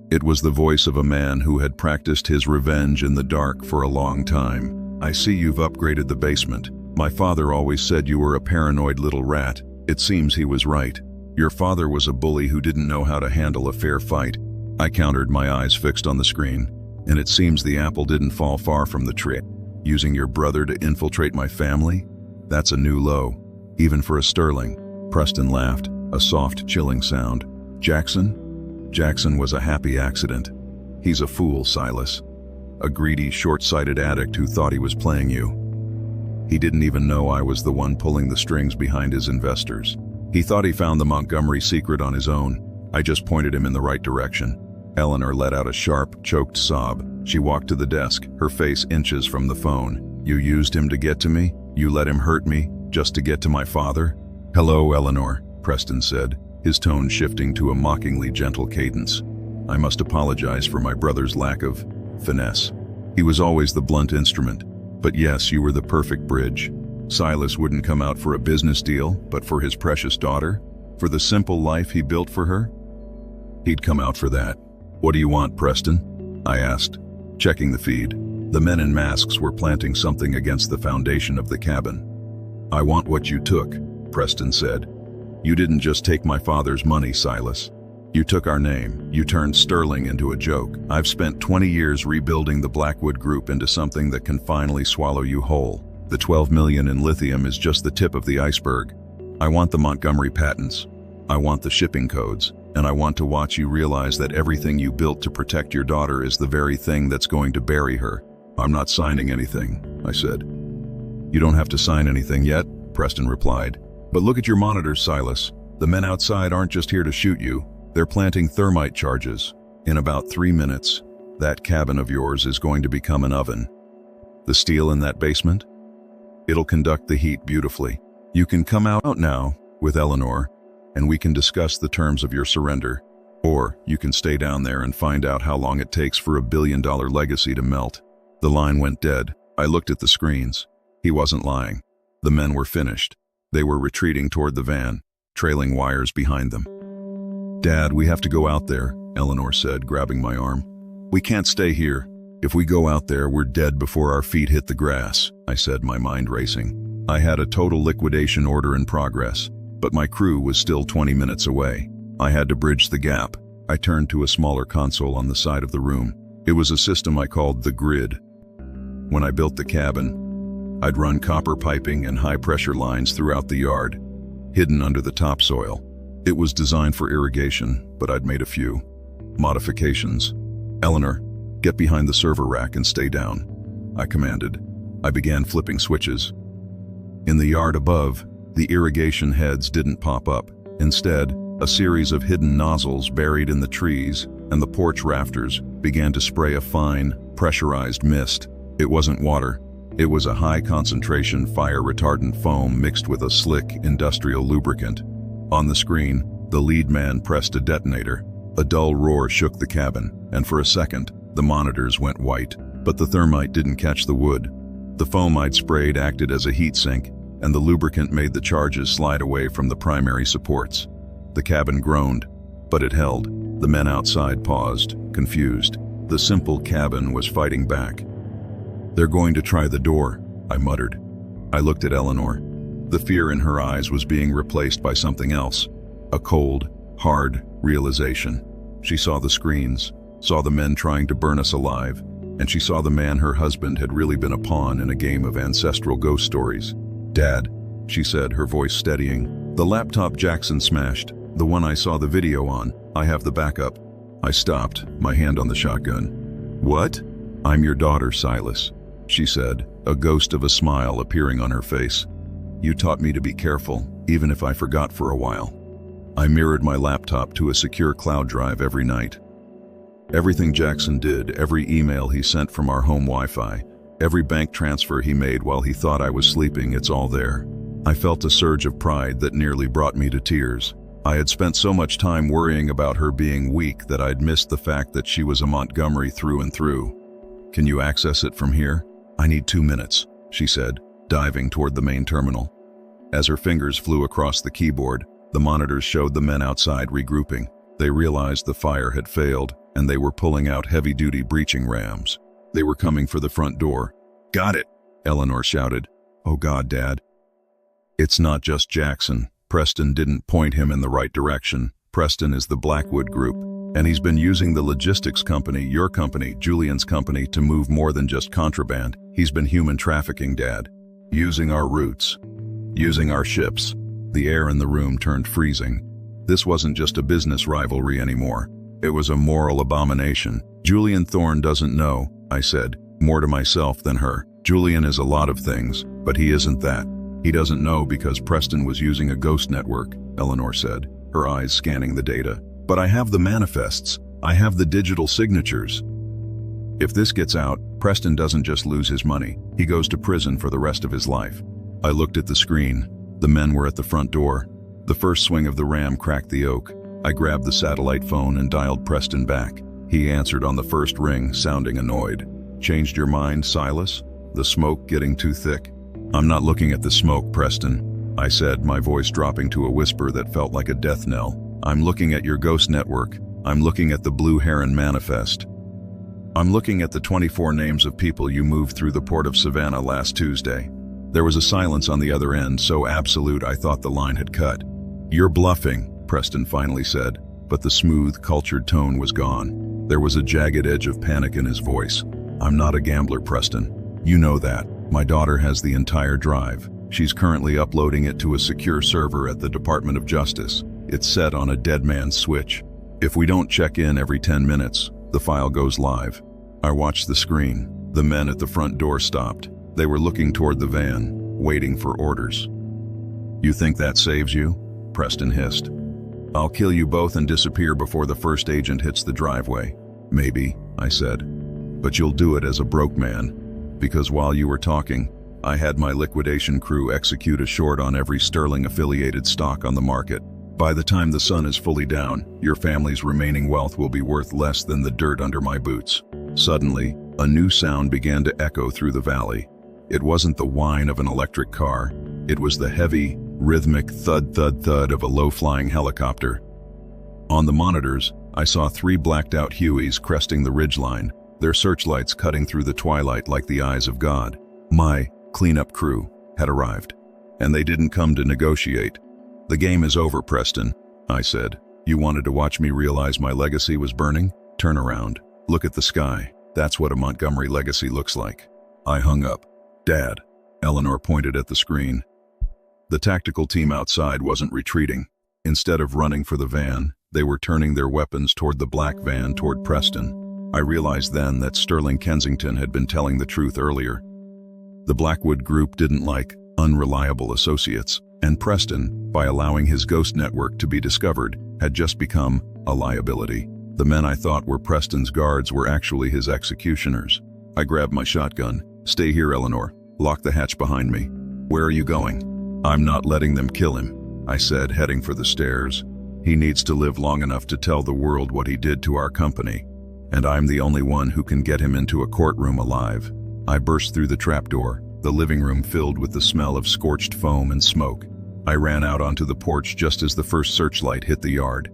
It was the voice of a man who had practiced his revenge in the dark for a long time. "I see you've upgraded the basement. My father always said you were a paranoid little rat. It seems he was right. Your father was a bully who didn't know how to handle a fair fight." I countered, my eyes fixed on the screen. "And it seems the apple didn't fall far from the tree. Using your brother to infiltrate my family? That's a new low, even for a Sterling." Preston laughed, a soft, chilling sound. "Jaxson? Jaxson was a happy accident. He's a fool, Silas. A greedy, short-sighted addict who thought he was playing you. He didn't even know I was the one pulling the strings behind his investors. He thought he found the Montgomery secret on his own. I just pointed him in the right direction." Eleanor let out a sharp, choked sob. She walked to the desk, her face inches from the phone. "You used him to get to me? You let him hurt me, just to get to my father?" "Hello, Eleanor," Preston said, his tone shifting to a mockingly gentle cadence. "I must apologize for my brother's lack of finesse. He was always the blunt instrument. But yes, you were the perfect bridge. Silas wouldn't come out for a business deal, but for his precious daughter, for the simple life he built for her, he'd come out for that." "What do you want, Preston?" I asked, checking the feed. The men in masks were planting something against the foundation of the cabin. "I want what you took," Preston said. "You didn't just take my father's money, Silas. You took our name. You turned Sterling into a joke. I've spent 20 years rebuilding the Blackwood Group into something that can finally swallow you whole. The 12 million in lithium is just the tip of the iceberg. I want the Montgomery patents. I want the shipping codes. And I want to watch you realize that everything you built to protect your daughter is the very thing that's going to bury her." "I'm not signing anything," I said. "You don't have to sign anything yet," Preston replied. "But look at your monitors, Silas. The men outside aren't just here to shoot you. They're planting thermite charges. In about 3 minutes, that cabin of yours is going to become an oven. The steel in that basement? It'll conduct the heat beautifully. You can come out now with Eleanor, and we can discuss the terms of your surrender. Or you can stay down there and find out how long it takes for a billion-dollar legacy to melt." The line went dead. I looked at the screens. He wasn't lying. The men were finished. They were retreating toward the van, trailing wires behind them. "Dad, we have to go out there," Eleanor said, grabbing my arm. "We can't stay here. If we go out there, we're dead before our feet hit the grass," I said, my mind racing. I had a total liquidation order in progress, but my crew was still 20 minutes away. I had to bridge the gap. I turned to a smaller console on the side of the room. It was a system I called the grid. When I built the cabin, I'd run copper piping and high-pressure lines throughout the yard, hidden under the topsoil. It was designed for irrigation, but I'd made a few modifications. "Eleanor, get behind the server rack and stay down," I commanded. I began flipping switches. In the yard above, the irrigation heads didn't pop up. Instead, a series of hidden nozzles buried in the trees and the porch rafters began to spray a fine, pressurized mist. It wasn't water. It was a high-concentration fire-retardant foam mixed with a slick, industrial lubricant. On the screen, the lead man pressed a detonator. A dull roar shook the cabin, and for a second, the monitors went white. But the thermite didn't catch the wood. The foam I'd sprayed acted as a heat sink, and the lubricant made the charges slide away from the primary supports. The cabin groaned, but it held. The men outside paused, confused. The simple cabin was fighting back. "They're going to try the door," I muttered. I looked at Eleanor. The fear in her eyes was being replaced by something else. A cold, hard realization. She saw the screens, saw the men trying to burn us alive, and she saw the man her husband had really been a pawn in a game of ancestral ghost stories. "Dad," she said, her voice steadying. "The laptop Jaxson smashed, the one I saw the video on, I have the backup." I stopped, my hand on the shotgun. "What?" "I'm your daughter, Silas," she said, a ghost of a smile appearing on her face. "You taught me to be careful, even if I forgot for a while." I mirrored my laptop to a secure cloud drive every night. Everything Jaxson did, every email he sent from our home Wi-Fi, every bank transfer he made while he thought I was sleeping, it's all there. I felt a surge of pride that nearly brought me to tears. I had spent so much time worrying about her being weak that I'd missed the fact that she was a Montgomery through and through. "Can you access it from here?" "I need 2 minutes," she said, diving toward the main terminal. As her fingers flew across the keyboard, the monitors showed the men outside regrouping. They realized the fire had failed, and they were pulling out heavy-duty breaching rams. They were coming for the front door. "Got it!" Eleanor shouted. "Oh God, Dad." "It's not just Jaxson." Preston didn't point him in the right direction. "Preston is the Blackwood Group, and he's been using the logistics company, your company, Julian's company, to move more than just contraband. He's been human trafficking, Dad. Using our routes. Using our ships." The air in the room turned freezing. This wasn't just a business rivalry anymore. It was a moral abomination. "Julian Thorne doesn't know," I said, more to myself than her. "Julian is a lot of things, but he isn't that. He doesn't know because Preston was using a ghost network," Eleanor said, her eyes scanning the data. "But I have the manifests. I have the digital signatures. If this gets out, Preston doesn't just lose his money. He goes to prison for the rest of his life." I looked at the screen. The men were at the front door. The first swing of the ram cracked the oak. I grabbed the satellite phone and dialed Preston back. He answered on the first ring, sounding annoyed. "Changed your mind, Silas? The smoke getting too thick?" "I'm not looking at the smoke, Preston," I said, my voice dropping to a whisper that felt like a death knell. "I'm looking at your ghost network. I'm looking at the Blue Heron Manifest. I'm looking at the 24 names of people you moved through the port of Savannah last Tuesday. There was a silence on the other end, so absolute I thought the line had cut. "You're bluffing," Preston finally said, but the smooth, cultured tone was gone. There was a jagged edge of panic in his voice. "I'm not a gambler, Preston. You know that. My daughter has the entire drive. She's currently uploading it to a secure server at the Department of Justice. It's set on a dead man's switch. If we don't check in every 10 minutes, the file goes live." I watched the screen. The men at the front door stopped. They were looking toward the van, waiting for orders. "You think that saves you?" Preston hissed. "I'll kill you both and disappear before the first agent hits the driveway." "Maybe," I said. "But you'll do it as a broke man. Because while you were talking, I had my liquidation crew execute a short on every Sterling-affiliated stock on the market. By the time the sun is fully down, your family's remaining wealth will be worth less than the dirt under my boots." Suddenly, a new sound began to echo through the valley. It wasn't the whine of an electric car. It was the heavy, rhythmic thud-thud-thud of a low-flying helicopter. On the monitors, I saw 3 blacked-out Hueys cresting the ridgeline, their searchlights cutting through the twilight like the eyes of God. My cleanup crew had arrived, and they didn't come to negotiate. "The game is over, Preston," I said. "You wanted to watch me realize my legacy was burning? Turn around. Look at the sky. That's what a Montgomery legacy looks like." I hung up. "Dad," Eleanor pointed at the screen. The tactical team outside wasn't retreating. Instead of running for the van, they were turning their weapons toward the black van toward Preston. I realized then that Sterling Kensington had been telling the truth earlier. The Blackwood group didn't like unreliable associates, and Preston, by allowing his ghost network to be discovered, had just become a liability. The men I thought were Preston's guards were actually his executioners. I grabbed my shotgun. "Stay here, Eleanor. Lock the hatch behind me." "Where are you going?" "I'm not letting them kill him," I said, heading for the stairs. "He needs to live long enough to tell the world what he did to our company, and I'm the only one who can get him into a courtroom alive." I burst through the trapdoor, the living room filled with the smell of scorched foam and smoke. I ran out onto the porch just as the first searchlight hit the yard.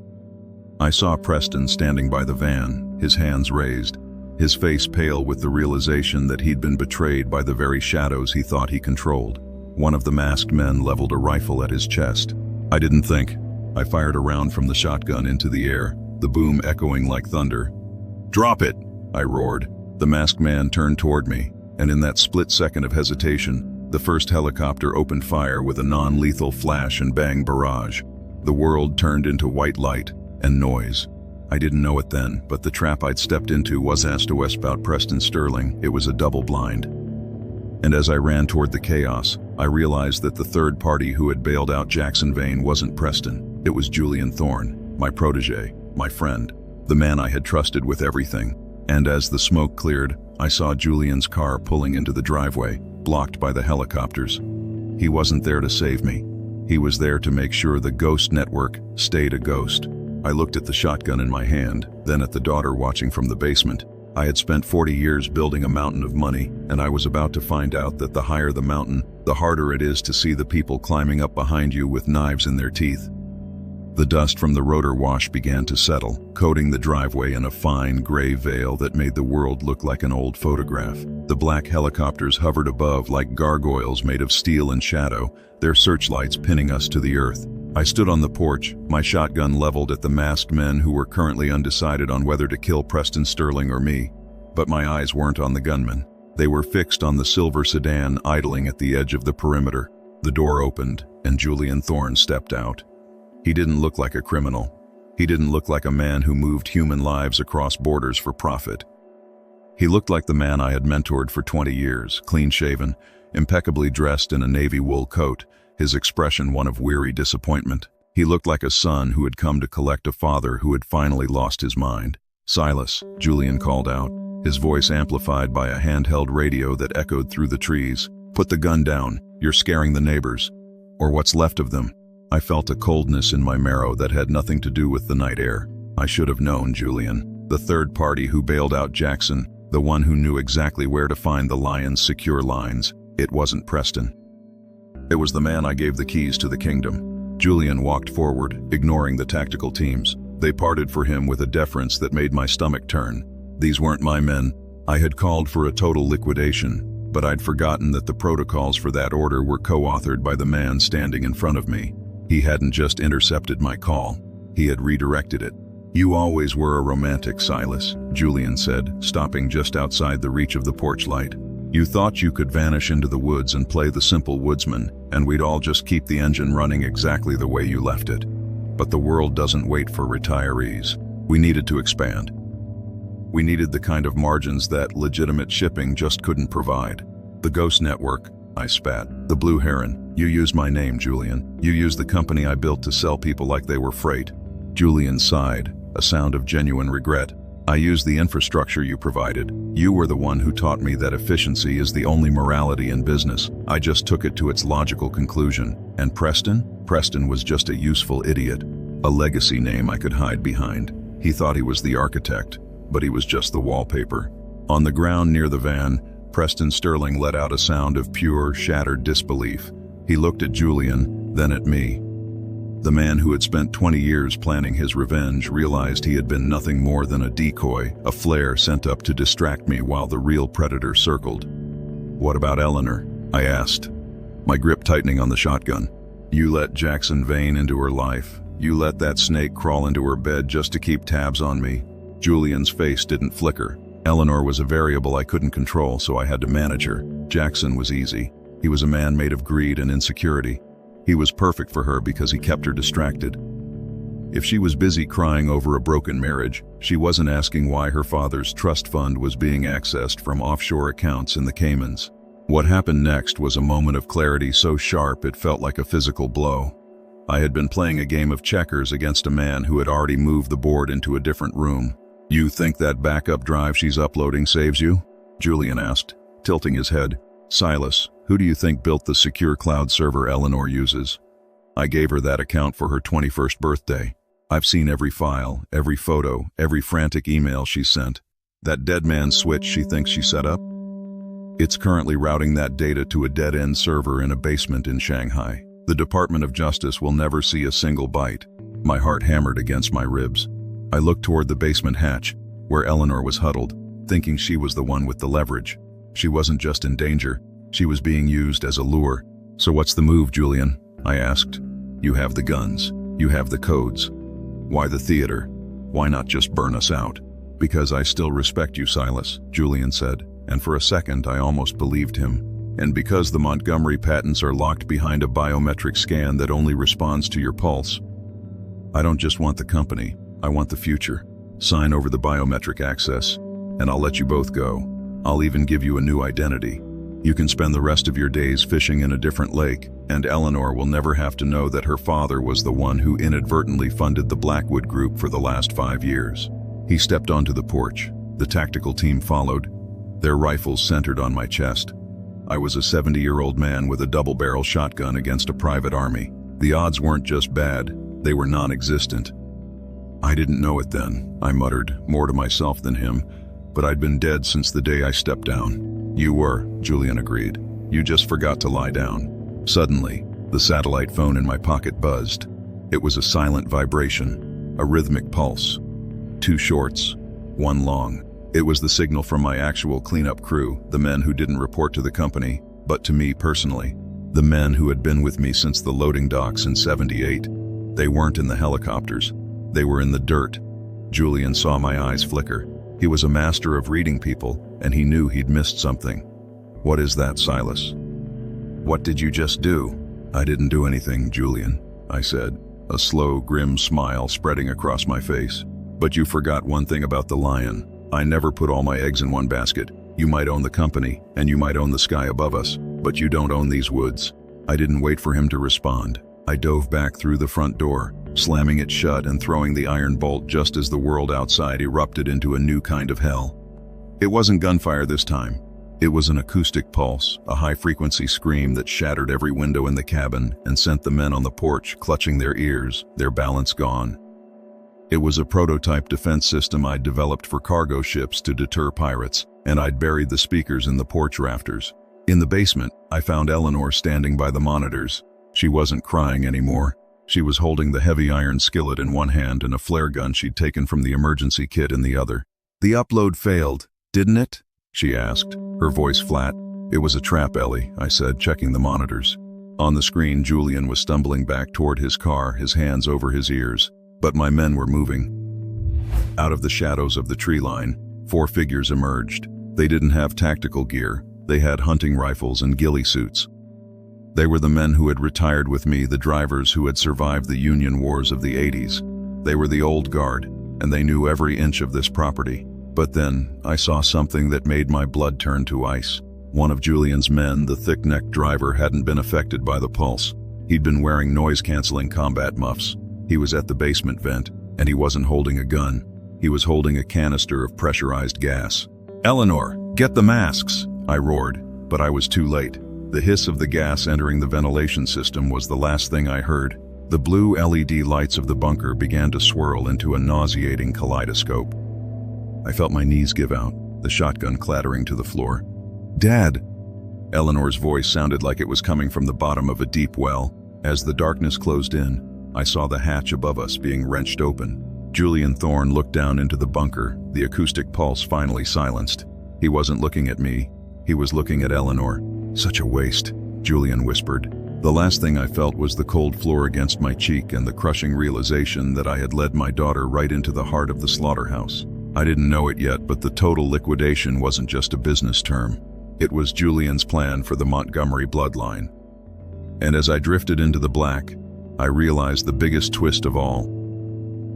I saw Preston standing by the van, his hands raised, his face pale with the realization that he'd been betrayed by the very shadows he thought he controlled. One of the masked men leveled a rifle at his chest. I didn't think. I fired a round from the shotgun into the air, the boom echoing like thunder. "Drop it!" I roared. The masked man turned toward me, and in that split second of hesitation, the first helicopter opened fire with a non-lethal flash and bang barrage. The world turned into white light and noise. I didn't know it then, but the trap I'd stepped into was asked to west about Preston Sterling. It was a double blind. And as I ran toward the chaos, I realized that the third party who had bailed out Jaxson Vane wasn't Preston. It was Julian Thorne, my protege, my friend, the man I had trusted with everything. And as the smoke cleared, I saw Julian's car pulling into the driveway, blocked by the helicopters. He wasn't there to save me. He was there to make sure the ghost network stayed a ghost. I looked at the shotgun in my hand, then at the daughter watching from the basement. I had spent 40 years building a mountain of money, and I was about to find out that the higher the mountain, the harder it is to see the people climbing up behind you with knives in their teeth. The dust from the rotor wash began to settle, coating the driveway in a fine gray veil that made the world look like an old photograph. The black helicopters hovered above like gargoyles made of steel and shadow, their searchlights pinning us to the earth. I stood on the porch, my shotgun leveled at the masked men who were currently undecided on whether to kill Preston Sterling or me. But my eyes weren't on the gunmen. They were fixed on the silver sedan idling at the edge of the perimeter. The door opened, and Julian Thorne stepped out. He didn't look like a criminal. He didn't look like a man who moved human lives across borders for profit. He looked like the man I had mentored for 20 years, clean-shaven, impeccably dressed in a navy wool coat, his expression one of weary disappointment. He looked like a son who had come to collect a father who had finally lost his mind. "Silas," Julian called out, his voice amplified by a handheld radio that echoed through the trees. "Put the gun down. You're scaring the neighbors. Or what's left of them." I felt a coldness in my marrow that had nothing to do with the night air. I should have known Julian, the third party who bailed out Jaxson, the one who knew exactly where to find the lion's secure lines. It wasn't Preston. It was the man I gave the keys to the kingdom. Julian walked forward, ignoring the tactical teams. They parted for him with a deference that made my stomach turn. These weren't my men. I had called for a total liquidation. but I'd forgotten that the protocols for that order were co-authored by the man standing in front of me. He hadn't just intercepted my call, he had redirected it. "You always were a romantic, Silas," Julian said, stopping just outside the reach of the porch light. "You thought you could vanish into the woods and play the simple woodsman, and we'd all just keep the engine running exactly the way you left it. But the world doesn't wait for retirees. We needed to expand. We needed the kind of margins that legitimate shipping just couldn't provide. The Ghost Network," I spat. "The Blue Heron. You used my name, Julian. You used the company I built to sell people like they were freight." Julian sighed, a sound of genuine regret. "I used the infrastructure you provided. You were the one who taught me that efficiency is the only morality in business. I just took it to its logical conclusion. And Preston? Preston was just a useful idiot. A legacy name I could hide behind. He thought he was the architect, but he was just the wallpaper." On the ground near the van, Preston Sterling let out a sound of pure, shattered disbelief. He looked at Julian, then at me. The man who had spent 20 years planning his revenge realized he had been nothing more than a decoy, a flare sent up to distract me while the real predator circled. "What about Eleanor?" I asked, my grip tightening on the shotgun. "You let Jaxson Vane into her life. You let that snake crawl into her bed just to keep tabs on me." Julian's face didn't flicker. "Eleanor was a variable I couldn't control, so I had to manage her. Jaxson was easy. He was a man made of greed and insecurity. He was perfect for her because he kept her distracted. If she was busy crying over a broken marriage, she wasn't asking why her father's trust fund was being accessed from offshore accounts in the Caymans." What happened next was a moment of clarity so sharp it felt like a physical blow. I had been playing a game of checkers against a man who had already moved the board into a different room. "You think that backup drive she's uploading saves you?" Julian asked, tilting his head. "Silas, who do you think built the secure cloud server Eleanor uses? I gave her that account for her 21st birthday. I've seen every file, every photo, every frantic email she sent. That dead man's switch she thinks she set up? It's currently routing that data to a dead-end server in a basement in Shanghai. The Department of Justice will never see a single byte." My heart hammered against my ribs. I looked toward the basement hatch, where Eleanor was huddled, thinking she was the one with the leverage. She wasn't just in danger, she was being used as a lure. "So what's the move, Julian?" I asked. "You have the guns. You have the codes. Why the theater? Why not just burn us out?" "Because I still respect you, Silas," Julian said, and for a second I almost believed him. "And because the Montgomery patents are locked behind a biometric scan that only responds to your pulse. I don't just want the company, I want the future. Sign over the biometric access, and I'll let you both go. I'll even give you a new identity. You can spend the rest of your days fishing in a different lake, and Eleanor will never have to know that her father was the one who inadvertently funded the Blackwood Group for the last 5 years." He stepped onto the porch. The tactical team followed, their rifles centered on my chest. I was a 70-year-old man with a double-barrel shotgun against a private army. The odds weren't just bad, they were non-existent. "I didn't know it then," I muttered, more to myself than him, but I'd been dead since the day I stepped down. "You were," Julian agreed. "You just forgot to lie down." Suddenly, the satellite phone in my pocket buzzed. It was a silent vibration, a rhythmic pulse. 2 shorts, 1 long. It was the signal from my actual cleanup crew, the men who didn't report to the company, but to me personally. The men who had been with me since the loading docks in '78. They weren't in the helicopters. They were in the dirt. Julian saw my eyes flicker. He was a master of reading people, and he knew he'd missed something. "What is that, Silas?" "What did you just do?" "I didn't do anything, Julian," I said, a slow, grim smile spreading across my face. "But you forgot one thing about the lion. I never put all my eggs in one basket. You might own the company, and you might own the sky above us, but you don't own these woods." I didn't wait for him to respond. I dove back through the front door, slamming it shut and throwing the iron bolt just as the world outside erupted into a new kind of hell. It wasn't gunfire this time. It was an acoustic pulse, a high-frequency scream that shattered every window in the cabin and sent the men on the porch clutching their ears, their balance gone. It was a prototype defense system I'd developed for cargo ships to deter pirates, and I'd buried the speakers in the porch rafters. In the basement, I found Eleanor standing by the monitors. She wasn't crying anymore. She was holding the heavy iron skillet in one hand and a flare gun she'd taken from the emergency kit in the other. "The upload failed, didn't it?" she asked, her voice flat. It was a trap, Ellie, I said, checking the monitors. On the screen, Julian was stumbling back toward his car, his hands over his ears. But my men were moving. Out of the shadows of the tree line, 4 figures emerged. They didn't have tactical gear. They had hunting rifles and ghillie suits. They were the men who had retired with me, the drivers who had survived the Union Wars of the 80s. They were the old guard, and they knew every inch of this property. But then, I saw something that made my blood turn to ice. One of Julian's men, the thick-necked driver, hadn't been affected by the pulse. He'd been wearing noise-canceling combat muffs. He was at the basement vent, and he wasn't holding a gun. He was holding a canister of pressurized gas. "Eleanor, get the masks!" I roared, but I was too late. The hiss of the gas entering the ventilation system was the last thing I heard. The blue LED lights of the bunker began to swirl into a nauseating kaleidoscope. I felt my knees give out, the shotgun clattering to the floor. "Dad!" Eleanor's voice sounded like it was coming from the bottom of a deep well. As the darkness closed in, I saw the hatch above us being wrenched open. Julian Thorne looked down into the bunker, the acoustic pulse finally silenced. He wasn't looking at me. He was looking at Eleanor. "Such a waste," Julian whispered. The last thing I felt was the cold floor against my cheek and the crushing realization that I had led my daughter right into the heart of the slaughterhouse. I didn't know it yet, but the total liquidation wasn't just a business term. It was Julian's plan for the Montgomery bloodline. And as I drifted into the black, I realized the biggest twist of all.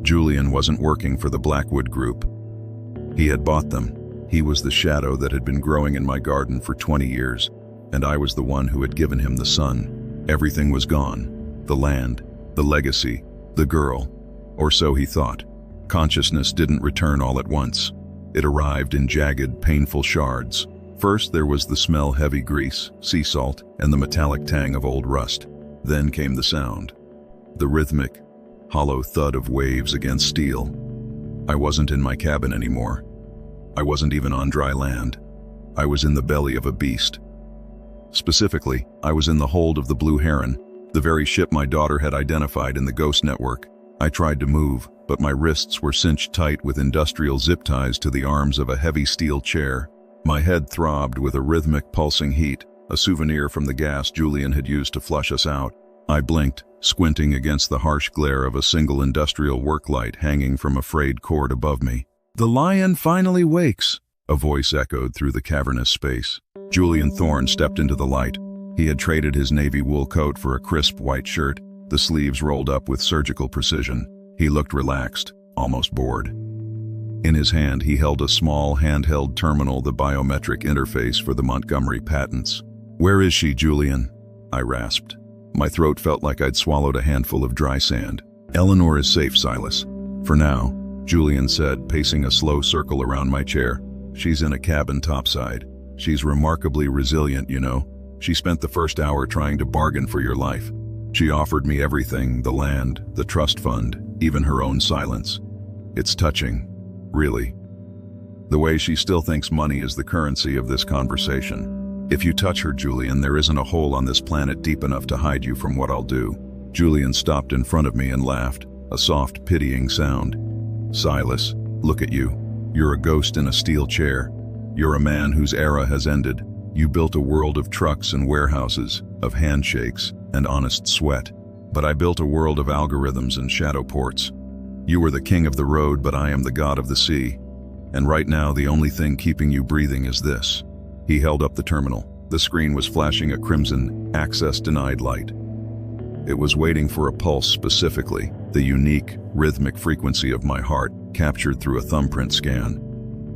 Julian wasn't working for the Blackwood Group. He had bought them. He was the shadow that had been growing in my garden for 20 years, and I was the one who had given him the sun. Everything was gone. The land, the legacy, the girl. Or so he thought. Consciousness didn't return all at once. It arrived in jagged, painful shards. First there was the smell heavy grease, sea salt, and the metallic tang of old rust. Then came the sound. The rhythmic, hollow thud of waves against steel. I wasn't in my cabin anymore. I wasn't even on dry land. I was in the belly of a beast. Specifically, I was in the hold of the Blue Heron, the very ship my daughter had identified in the Ghost Network. I tried to move, but my wrists were cinched tight with industrial zip ties to the arms of a heavy steel chair. My head throbbed with a rhythmic pulsing heat, a souvenir from the gas Julian had used to flush us out. I blinked, squinting against the harsh glare of a single industrial work light hanging from a frayed cord above me. "The lion finally wakes," a voice echoed through the cavernous space. Julian Thorne stepped into the light. He had traded his navy wool coat for a crisp white shirt, the sleeves rolled up with surgical precision. He looked relaxed, almost bored. In his hand, he held a small handheld terminal, the biometric interface for the Montgomery patents. "Where is she, Julian?" I rasped. My throat felt like I'd swallowed a handful of dry sand. "Eleanor is safe, Silas. For now," Julian said, pacing a slow circle around my chair. "She's in a cabin topside. She's remarkably resilient, you know. She spent the first hour trying to bargain for your life. She offered me everything, the land, the trust fund, even her own silence. It's touching, really. The way she still thinks money is the currency of this conversation. If you touch her, Julian, there isn't a hole on this planet deep enough to hide you from what I'll do." Julian stopped in front of me and laughed, a soft, pitying sound. "Silas, look at you. You're a ghost in a steel chair. You're a man whose era has ended. You built a world of trucks and warehouses, of handshakes and honest sweat. But I built a world of algorithms and shadow ports. You were the king of the road, but I am the god of the sea. And right now, the only thing keeping you breathing is this." He held up the terminal. The screen was flashing a crimson, access denied light. It was waiting for a pulse specifically, the unique, rhythmic frequency of my heart, captured through a thumbprint scan.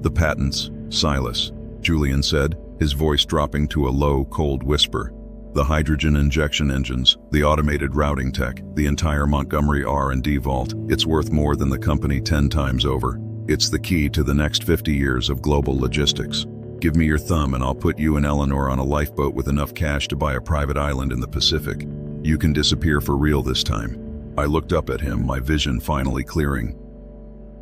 "The patents, Silas," Julian said, his voice dropping to a low, cold whisper. "The hydrogen injection engines, the automated routing tech, the entire Montgomery R&D vault, it's worth more than the company 10 times over. It's the key to the next 50 years of global logistics. Give me your thumb and I'll put you and Eleanor on a lifeboat with enough cash to buy a private island in the Pacific. You can disappear for real this time." I looked up at him, my vision finally clearing.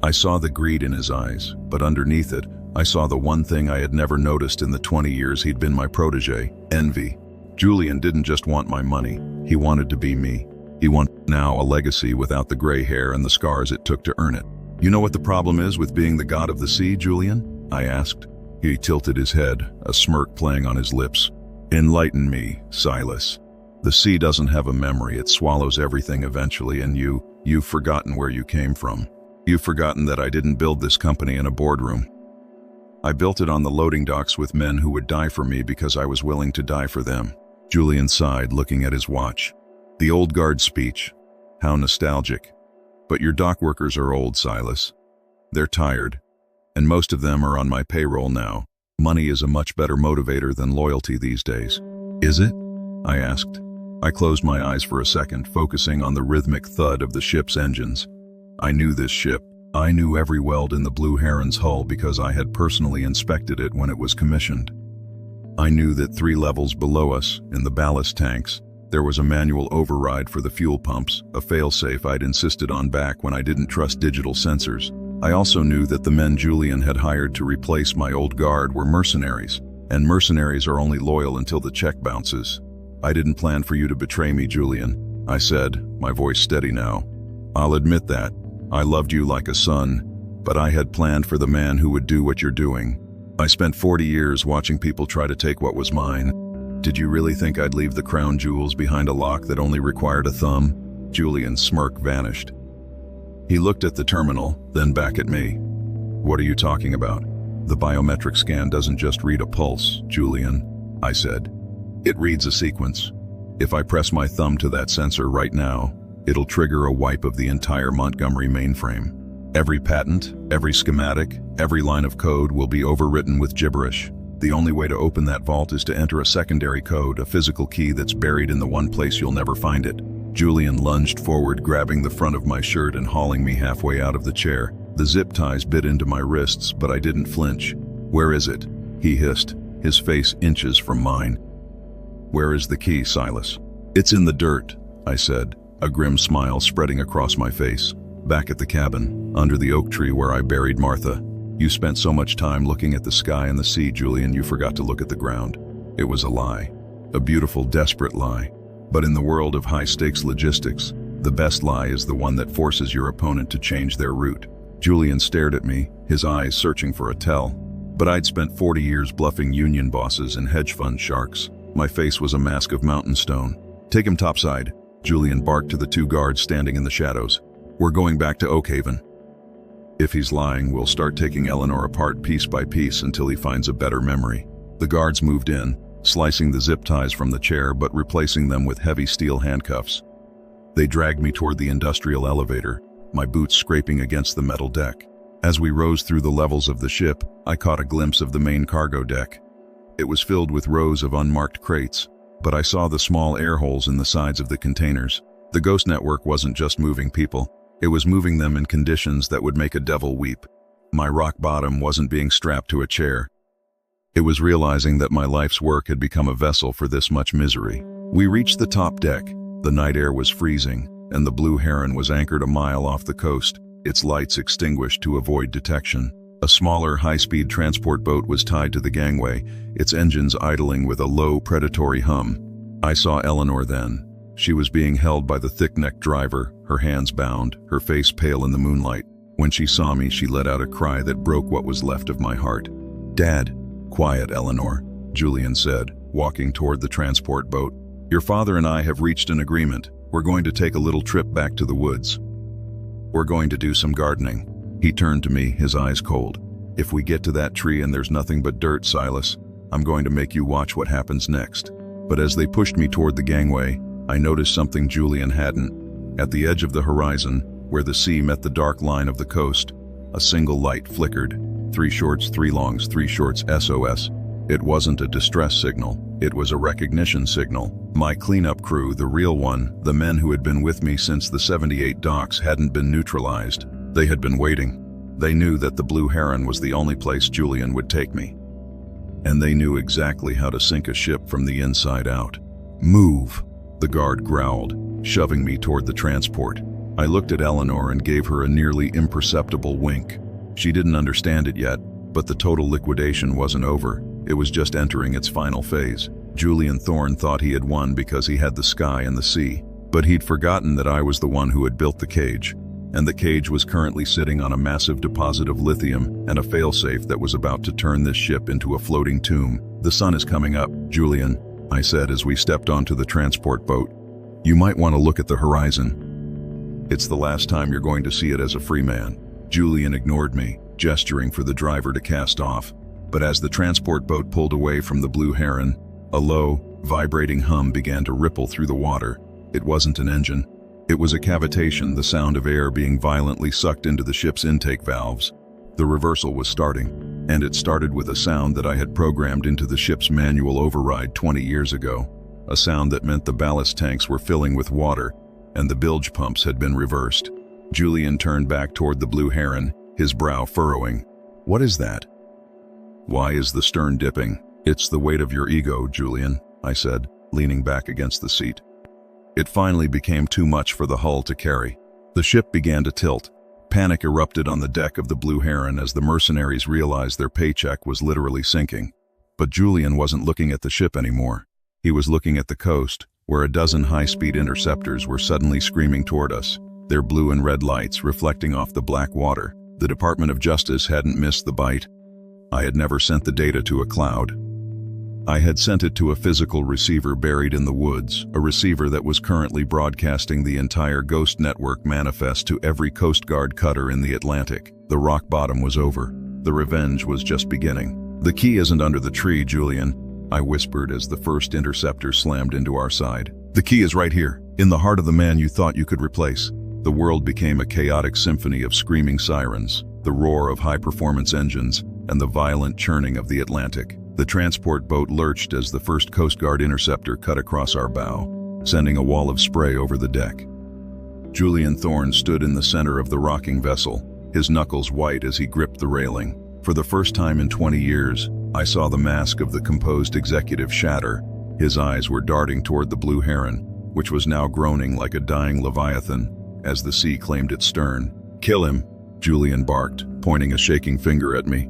I saw the greed in his eyes, but underneath it, I saw the one thing I had never noticed in the 20 years he'd been my protege: envy. Julian didn't just want my money, he wanted to be me. He wanted now a legacy without the gray hair and the scars it took to earn it. "You know what the problem is with being the god of the sea, Julian?" I asked. He tilted his head, a smirk playing on his lips. Enlighten me, Silas. The sea doesn't have a memory, it swallows everything eventually, and you've forgotten where you came from. You've forgotten that I didn't build this company in a boardroom. I built it on the loading docks with men who would die for me because I was willing to die for them. Julian sighed, looking at his watch. The old guard speech. How nostalgic. But your dock workers are old, Silas. They're tired. And most of them are on my payroll now. Money is a much better motivator than loyalty these days. Is it? I asked. I closed my eyes for a second, focusing on the rhythmic thud of the ship's engines. I knew this ship. I knew every weld in the Blue Heron's hull because I had personally inspected it when it was commissioned. I knew that 3 levels below us, in the ballast tanks, there was a manual override for the fuel pumps, a failsafe I'd insisted on back when I didn't trust digital sensors. I also knew that the men Julian had hired to replace my old guard were mercenaries, and mercenaries are only loyal until the check bounces. I didn't plan for you to betray me, Julian, I said, my voice steady now. I'll admit that. I loved you like a son, but I had planned for the man who would do what you're doing. I spent 40 years watching people try to take what was mine. Did you really think I'd leave the crown jewels behind a lock that only required a thumb? Julian's smirk vanished. He looked at the terminal, then back at me. What are you talking about? The biometric scan doesn't just read a pulse, Julian, I said. It reads a sequence. If I press my thumb to that sensor right now, it'll trigger a wipe of the entire Montgomery mainframe. Every patent, every schematic, every line of code will be overwritten with gibberish. The only way to open that vault is to enter a secondary code, a physical key that's buried in the one place you'll never find it. Julian lunged forward, grabbing the front of my shirt and hauling me halfway out of the chair. The zip ties bit into my wrists, but I didn't flinch. Where is it? He hissed, his face inches from mine. Where is the key, Silas? It's in the dirt, I said, a grim smile spreading across my face. Back at the cabin, under the oak tree where I buried Martha. You spent so much time looking at the sky and the sea, Julian, you forgot to look at the ground. It was a lie. A beautiful, desperate lie. But in the world of high-stakes logistics, the best lie is the one that forces your opponent to change their route. Julian stared at me, his eyes searching for a tell. But I'd spent 40 years bluffing union bosses and hedge fund sharks. My face was a mask of mountain stone. Take him topside, Julian barked to the 2 guards standing in the shadows. We're going back to Oakhaven. If he's lying, we'll start taking Eleanor apart piece by piece until he finds a better memory. The guards moved in, slicing the zip ties from the chair but replacing them with heavy steel handcuffs. They dragged me toward the industrial elevator, my boots scraping against the metal deck. As we rose through the levels of the ship, I caught a glimpse of the main cargo deck. It was filled with rows of unmarked crates, but I saw the small air holes in the sides of the containers. The ghost network wasn't just moving people, it was moving them in conditions that would make a devil weep. My rock bottom wasn't being strapped to a chair. It was realizing that my life's work had become a vessel for this much misery. We reached the top deck. The night air was freezing, and the Blue Heron was anchored a mile off the coast, its lights extinguished to avoid detection. A smaller, high-speed transport boat was tied to the gangway, its engines idling with a low, predatory hum. I saw Eleanor then. She was being held by the thick-necked driver, her hands bound, her face pale in the moonlight. When she saw me, she let out a cry that broke what was left of my heart. Dad. Quiet, Eleanor, Julian said, walking toward the transport boat. Your father and I have reached an agreement. We're going to take a little trip back to the woods. We're going to do some gardening. He turned to me, his eyes cold. If we get to that tree and there's nothing but dirt, Silas, I'm going to make you watch what happens next. But as they pushed me toward the gangway, I noticed something Julian hadn't. At the edge of the horizon, where the sea met the dark line of the coast, a single light flickered. 3 shorts, 3 longs, 3 shorts, SOS. It wasn't a distress signal, it was a recognition signal. My cleanup crew, the real one, the men who had been with me since the 78 docks, hadn't been neutralized. They had been waiting. They knew that the Blue Heron was the only place Julian would take me. And they knew exactly how to sink a ship from the inside out. Move, the guard growled, shoving me toward the transport. I looked at Eleanor and gave her a nearly imperceptible wink. She didn't understand it yet, but the total liquidation wasn't over. It was just entering its final phase. Julian Thorne thought he had won because he had the sky and the sea, but he'd forgotten that I was the one who had built the cage. and the cage was currently sitting on a massive deposit of lithium and a failsafe that was about to turn this ship into a floating tomb. "The sun is coming up, Julian," I said as we stepped onto the transport boat. "You might want to look at the horizon. It's the last time you're going to see it as a free man." Julian ignored me, gesturing for the driver to cast off. But as the transport boat pulled away from the Blue Heron, a low, vibrating hum began to ripple through the water. It wasn't an engine. It was a cavitation, the sound of air being violently sucked into the ship's intake valves. The reversal was starting, and it started with a sound that I had programmed into the ship's manual override 20 years ago. A sound that meant the ballast tanks were filling with water, and the bilge pumps had been reversed. Julian turned back toward the Blue Heron, his brow furrowing. "What is that?" "Why is the stern dipping?" "It's the weight of your ego, Julian," I said, leaning back against the seat. It finally became too much for the hull to carry. The ship began to tilt. Panic erupted on the deck of the Blue Heron as the mercenaries realized their paycheck was literally sinking. But Julian wasn't looking at the ship anymore. He was looking at the coast, where a dozen high-speed interceptors were suddenly screaming toward us, their blue and red lights reflecting off the black water. The Department of Justice hadn't missed the bite. I had never sent the data to a cloud. I had sent it to a physical receiver buried in the woods, a receiver that was currently broadcasting the entire Ghost Network manifest to every Coast Guard cutter in the Atlantic. The rock bottom was over. The revenge was just beginning. "The key isn't under the tree, Julian," I whispered as the first interceptor slammed into our side. "The key is right here, in the heart of the man you thought you could replace." The world became a chaotic symphony of screaming sirens, the roar of high-performance engines, and the violent churning of the Atlantic. The transport boat lurched as the first Coast Guard interceptor cut across our bow, sending a wall of spray over the deck. Julian Thorne stood in the center of the rocking vessel, his knuckles white as he gripped the railing. For the first time in 20 years, I saw the mask of the composed executive shatter. His eyes were darting toward the Blue Heron, which was now groaning like a dying leviathan as the sea claimed its stern. "Kill him," Julian barked, pointing a shaking finger at me.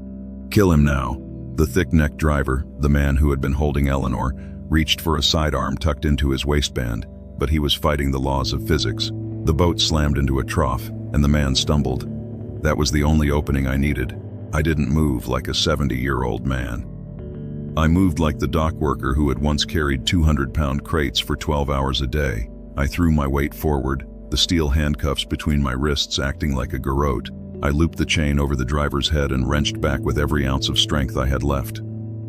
"Kill him now." The thick-necked driver, the man who had been holding Eleanor, reached for a sidearm tucked into his waistband, but he was fighting the laws of physics. The boat slammed into a trough, and the man stumbled. That was the only opening I needed. I didn't move like a 70-year-old man. I moved like the dock worker who had once carried 200-pound crates for 12 hours a day. I threw my weight forward, the steel handcuffs between my wrists acting like a garrote. I looped the chain over the driver's head and wrenched back with every ounce of strength I had left.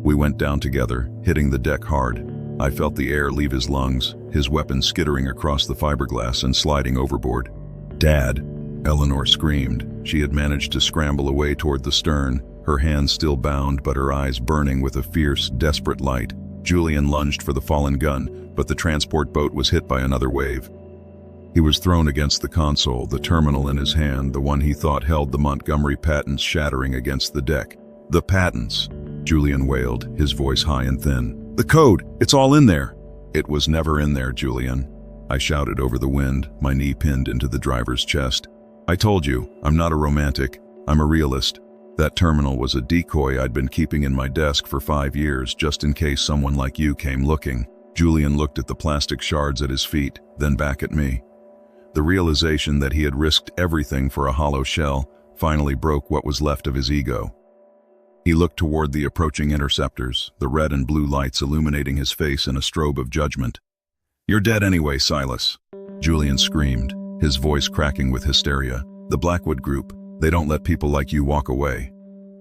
We went down together, hitting the deck hard. I felt the air leave his lungs, his weapon skittering across the fiberglass and sliding overboard. "Dad!" Eleanor screamed. She had managed to scramble away toward the stern, her hands still bound but her eyes burning with a fierce, desperate light. Julian lunged for the fallen gun, but the transport boat was hit by another wave. He was thrown against the console, the terminal in his hand, the one he thought held the Montgomery patents shattering against the deck. "The patents," Julian wailed, his voice high and thin. "The code, it's all in there." "It was never in there, Julian," I shouted over the wind, my knee pinned into the driver's chest. "I told you, I'm not a romantic, I'm a realist. That terminal was a decoy I'd been keeping in my desk for 5 years, just in case someone like you came looking." Julian looked at the plastic shards at his feet, then back at me. The realization that he had risked everything for a hollow shell finally broke what was left of his ego. He looked toward the approaching interceptors, the red and blue lights illuminating his face in a strobe of judgment. "You're dead anyway, Silas," Julian screamed, his voice cracking with hysteria. "The Blackwood Group, they don't let people like you walk away.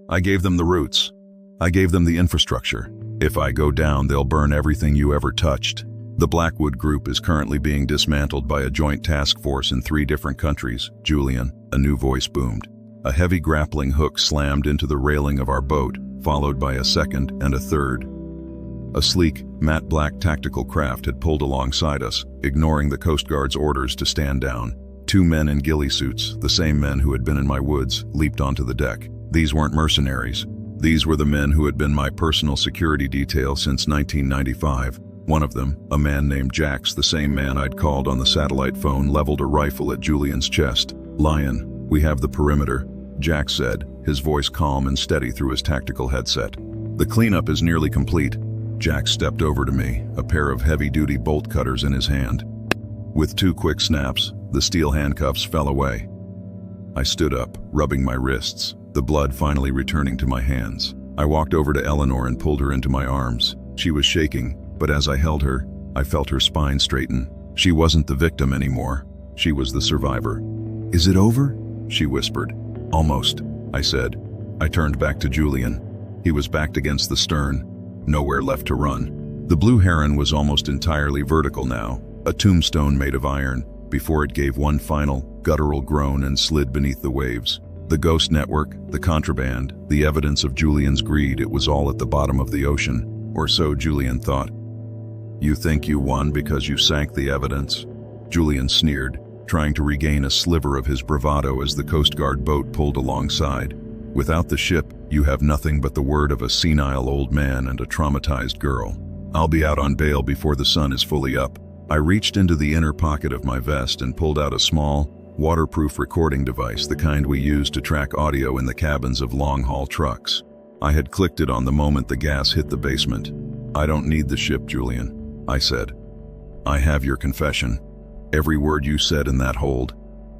I gave them the roots. I gave them the infrastructure. If I go down, they'll burn everything you ever touched. The Blackwood Group is currently being dismantled by a joint task force in 3 different countries, Julian," a new voice boomed. A heavy grappling hook slammed into the railing of our boat, followed by a second and a third. A sleek, matte black tactical craft had pulled alongside us, ignoring the Coast Guard's orders to stand down. 2 men in ghillie suits, the same men who had been in my woods, leaped onto the deck. These weren't mercenaries. These were the men who had been my personal security detail since 1995. One of them, a man named Jax, the same man I'd called on the satellite phone, leveled a rifle at Julian's chest. "Lion, we have the perimeter," Jax said, his voice calm and steady through his tactical headset. "The cleanup is nearly complete." Jax stepped over to me, a pair of heavy-duty bolt cutters in his hand. With 2 quick snaps, the steel handcuffs fell away. I stood up, rubbing my wrists, the blood finally returning to my hands. I walked over to Eleanor and pulled her into my arms. She was shaking, but as I held her, I felt her spine straighten. She wasn't the victim anymore. She was the survivor. "Is it over?" she whispered. "Almost," I said. I turned back to Julian. He was backed against the stern, nowhere left to run. The Blue Heron was almost entirely vertical now, a tombstone made of iron, before it gave one final, guttural groan and slid beneath the waves. The ghost network, the contraband, the evidence of Julian's greed, it was all at the bottom of the ocean, or so Julian thought. "You think you won because you sank the evidence?" Julian sneered, trying to regain a sliver of his bravado as the Coast Guard boat pulled alongside. "Without the ship, you have nothing but the word of a senile old man and a traumatized girl. I'll be out on bail before the sun is fully up." I reached into the inner pocket of my vest and pulled out a small, waterproof recording device, the kind we use to track audio in the cabins of long-haul trucks. I had clicked it on the moment the gas hit the basement. "I don't need the ship, Julian," I said. "I have your confession. Every word you said in that hold.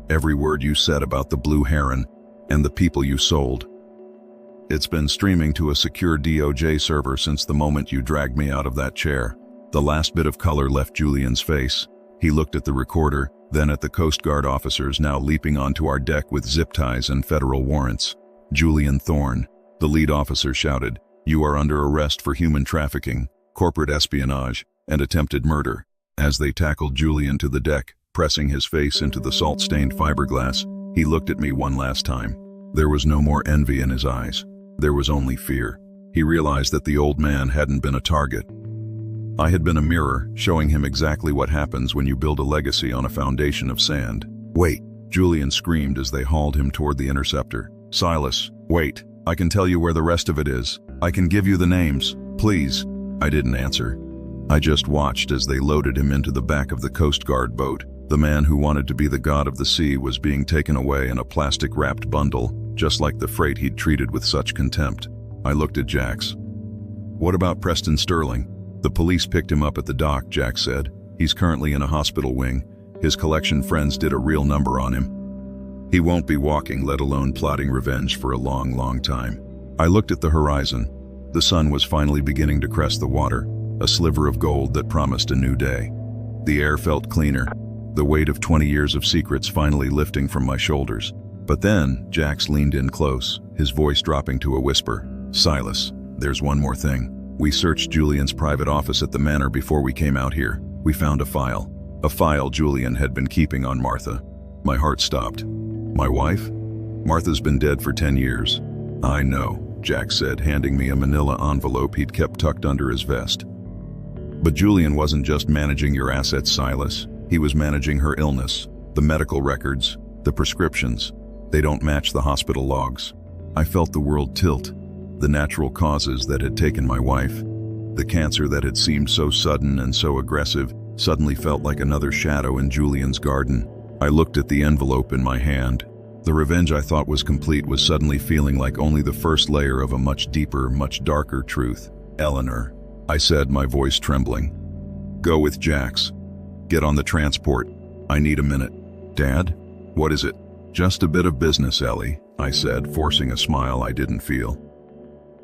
Every word you said about the Blue Heron and the people you sold. It's been streaming to a secure DOJ server since the moment you dragged me out of that chair." The last bit of color left Julian's face. He looked at the recorder, then at the Coast Guard officers now leaping onto our deck with zip ties and federal warrants. "Julian Thorne," the lead officer shouted, "you are under arrest for human trafficking, corporate espionage, and attempted murder." As they tackled Julian to the deck, pressing his face into the salt-stained fiberglass, he looked at me one last time. There was no more envy in his eyes. There was only fear. He realized that the old man hadn't been a target. I had been a mirror, showing him exactly what happens when you build a legacy on a foundation of sand. "Wait!" Julian screamed as they hauled him toward the interceptor. "Silas, wait! I can tell you where the rest of it is. I can give you the names. Please!" I didn't answer. I just watched as they loaded him into the back of the Coast Guard boat. The man who wanted to be the god of the sea was being taken away in a plastic-wrapped bundle, just like the freight he'd treated with such contempt. I looked at Jax. "What about Preston Sterling?" "The police picked him up at the dock," Jax said. "He's currently in a hospital wing. His collection friends did a real number on him. He won't be walking, let alone plotting revenge, for a long, long time." I looked at the horizon. The sun was finally beginning to crest the water, a sliver of gold that promised a new day. The air felt cleaner, the weight of 20 years of secrets finally lifting from my shoulders. But then, Jax leaned in close, his voice dropping to a whisper. "Silas, there's one more thing. We searched Julian's private office at the manor before we came out here. We found a file Julian had been keeping on Martha." My heart stopped. "My wife? Martha's been dead for 10 years. "I know," Jax said, handing me a manila envelope he'd kept tucked under his vest. "But Julian wasn't just managing your assets, Silas. He was managing her illness, the medical records, the prescriptions. They don't match the hospital logs." I felt the world tilt. The natural causes that had taken my wife, the cancer that had seemed so sudden and so aggressive, suddenly felt like another shadow in Julian's garden. I looked at the envelope in my hand. The revenge I thought was complete was suddenly feeling like only the first layer of a much deeper, much darker truth. "Eleanor," I said, my voice trembling. "Go with Jax. Get on the transport. I need a minute." "Dad? What is it?" "Just a bit of business, Ellie," I said, forcing a smile I didn't feel.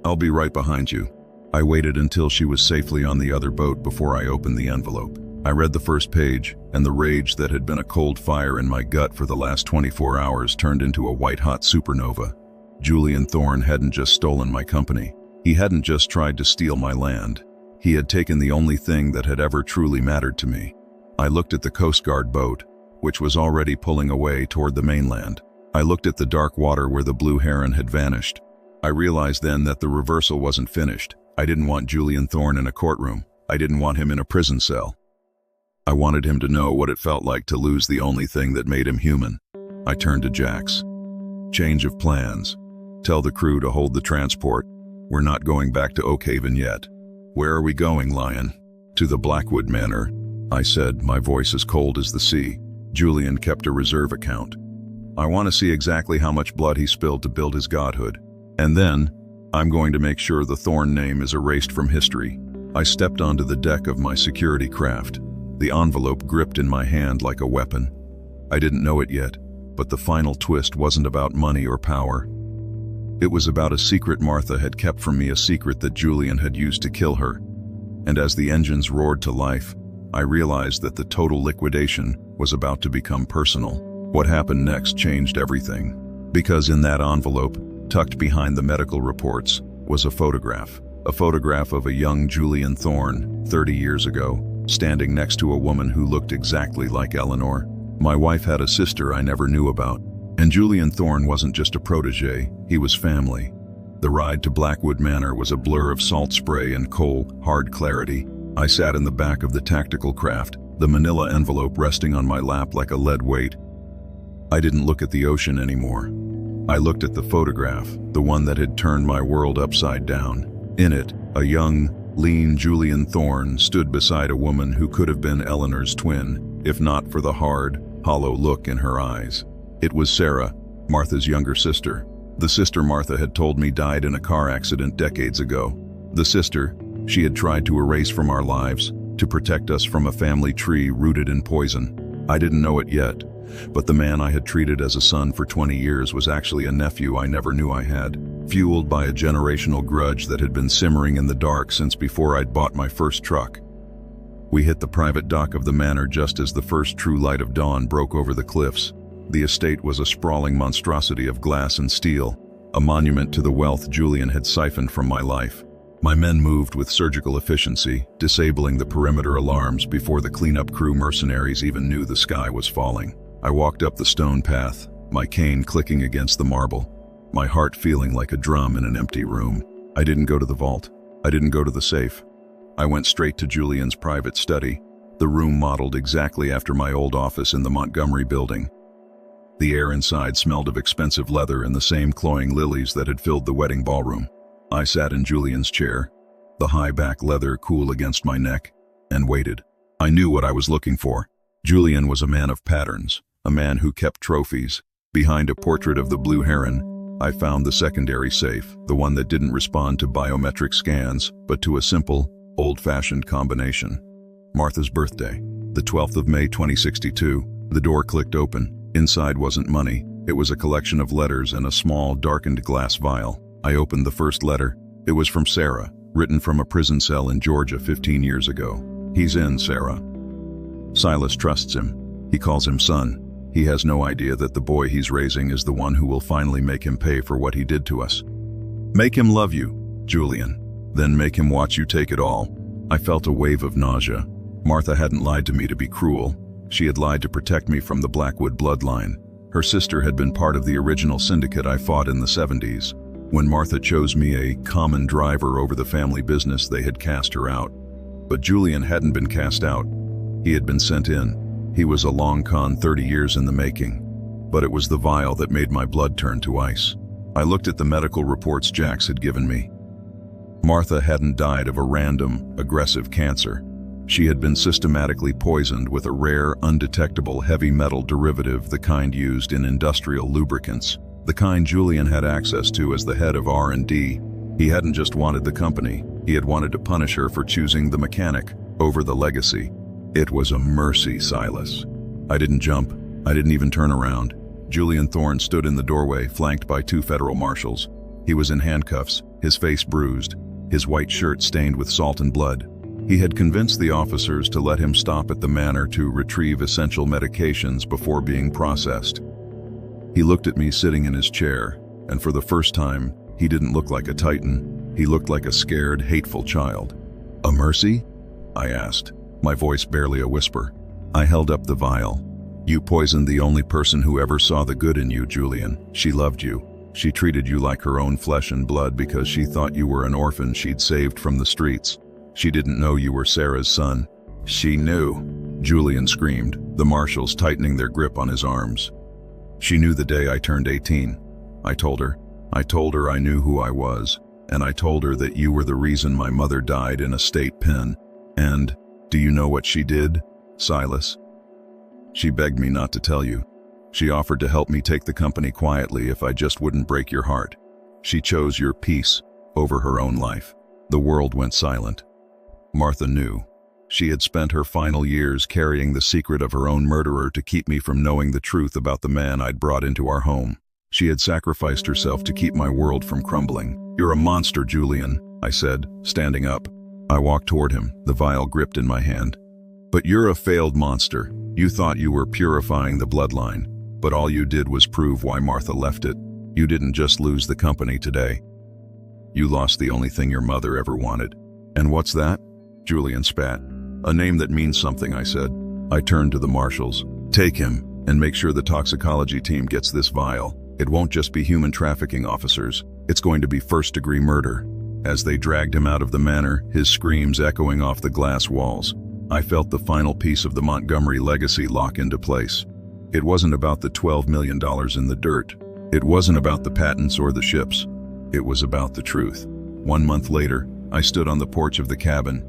"I'll be right behind you." I waited until she was safely on the other boat before I opened the envelope. I read the first page, and the rage that had been a cold fire in my gut for the last 24 hours turned into a white-hot supernova. Julian Thorne hadn't just stolen my company. He hadn't just tried to steal my land. He had taken the only thing that had ever truly mattered to me. I looked at the Coast Guard boat, which was already pulling away toward the mainland. I looked at the dark water where the Blue Heron had vanished. I realized then that the reversal wasn't finished. I didn't want Julian Thorne in a courtroom. I didn't want him in a prison cell. I wanted him to know what it felt like to lose the only thing that made him human. I turned to Jax. "Change of plans. Tell the crew to hold the transport. We're not going back to Oakhaven yet." "Where are we going, Lion?" "To the Blackwood Manor," I said, my voice as cold as the sea. Julian kept a reserve account. I want to see exactly how much blood he spilled to build his godhood. And then, I'm going to make sure the Thorne name is erased from history. I stepped onto the deck of my security craft, the envelope gripped in my hand like a weapon. I didn't know it yet, but the final twist wasn't about money or power. It was about a secret Martha had kept from me, a secret that Julian had used to kill her. And as the engines roared to life, I realized that the total liquidation was about to become personal. What happened next changed everything. Because in that envelope, tucked behind the medical reports, was a photograph of a young Julian Thorne, 30 years ago, standing next to a woman who looked exactly like Eleanor. My wife had a sister I never knew about, and Julian Thorne wasn't just a protege, he was family. The ride to Blackwood Manor was a blur of salt spray and coal, hard clarity. I sat in the back of the tactical craft, the manila envelope resting on my lap like a lead weight. I didn't look at the ocean anymore. I looked at the photograph, the one that had turned my world upside down. In it, a young, lean Julian Thorne stood beside a woman who could have been Eleanor's twin, if not for the hard, hollow look in her eyes. It was Sarah, Martha's younger sister. The sister Martha had told me died in a car accident decades ago. The sister she had tried to erase from our lives, to protect us from a family tree rooted in poison. I didn't know it yet, but the man I had treated as a son for 20 years was actually a nephew I never knew I had, fueled by a generational grudge that had been simmering in the dark since before I'd bought my first truck. We hit the private dock of the manor just as the first true light of dawn broke over the cliffs. The estate was a sprawling monstrosity of glass and steel, a monument to the wealth Julian had siphoned from my life. My men moved with surgical efficiency, disabling the perimeter alarms before the cleanup crew mercenaries even knew the sky was falling. I walked up the stone path, my cane clicking against the marble, my heart feeling like a drum in an empty room. I didn't go to the vault. I didn't go to the safe. I went straight to Julian's private study, the room modeled exactly after my old office in the Montgomery building. The air inside smelled of expensive leather and the same cloying lilies that had filled the wedding ballroom. I sat in Julian's chair, the high-back leather cool against my neck, and waited. I knew what I was looking for. Julian was a man of patterns, a man who kept trophies. Behind a portrait of the blue heron, I found the secondary safe, the one that didn't respond to biometric scans, but to a simple, old-fashioned combination. Martha's birthday, the 12th of May 2062, the door clicked open. Inside wasn't money, it was a collection of letters and a small, darkened glass vial. I opened the first letter. It was from Sarah, written from a prison cell in Georgia 15 years ago. "He's in, Sarah. Silas trusts him. He calls him son. He has no idea that the boy he's raising is the one who will finally make him pay for what he did to us. Make him love you, Julian. Then make him watch you take it all." I felt a wave of nausea. Martha hadn't lied to me to be cruel. She had lied to protect me from the Blackwood bloodline. Her sister had been part of the original syndicate I fought in the 70s. When Martha chose me a common driver over the family business, they had cast her out. But Julian hadn't been cast out. He had been sent in. He was a long con 30 years in the making. But it was the vial that made my blood turn to ice. I looked at the medical reports Jax had given me. Martha hadn't died of a random, aggressive cancer. She had been systematically poisoned with a rare, undetectable heavy metal derivative, the kind used in industrial lubricants. The kind Julian had access to as the head of R&D. He hadn't just wanted the company, he had wanted to punish her for choosing the mechanic over the legacy. It was a mercy, Silas. I didn't jump. I didn't even turn around. Julian Thorne stood in the doorway, flanked by 2 federal marshals. He was in handcuffs, his face bruised, his white shirt stained with salt and blood. He had convinced the officers to let him stop at the manor to retrieve essential medications before being processed. He looked at me sitting in his chair, and for the first time, he didn't look like a titan. He looked like a scared, hateful child. "A mercy?" I asked, my voice barely a whisper. I held up the vial. "You poisoned the only person who ever saw the good in you, Julian. She loved you. She treated you like her own flesh and blood because she thought you were an orphan she'd saved from the streets. She didn't know you were Sarah's son." "She knew," Julian screamed, the marshals tightening their grip on his arms. "She knew the day I turned 18. I told her. I told her I knew who I was, and I told her that you were the reason my mother died in a state pen. And, do you know what she did, Silas? She begged me not to tell you. She offered to help me take the company quietly if I just wouldn't break your heart. She chose your peace over her own life." The world went silent. Martha knew. She had spent her final years carrying the secret of her own murderer to keep me from knowing the truth about the man I'd brought into our home. She had sacrificed herself to keep my world from crumbling. "You're a monster, Julian," I said, standing up. I walked toward him, the vial gripped in my hand. "But you're a failed monster. You thought you were purifying the bloodline, but all you did was prove why Martha left it. You didn't just lose the company today. You lost the only thing your mother ever wanted." "And what's that?" Julian spat. "A name that means something," I said. I turned to the marshals. "Take him, and make sure the toxicology team gets this vial. It won't just be human trafficking officers. It's going to be first-degree murder." As they dragged him out of the manor, his screams echoing off the glass walls, I felt the final piece of the Montgomery legacy lock into place. It wasn't about the $12 million in the dirt. It wasn't about the patents or the ships. It was about the truth. 1 month later, I stood on the porch of the cabin.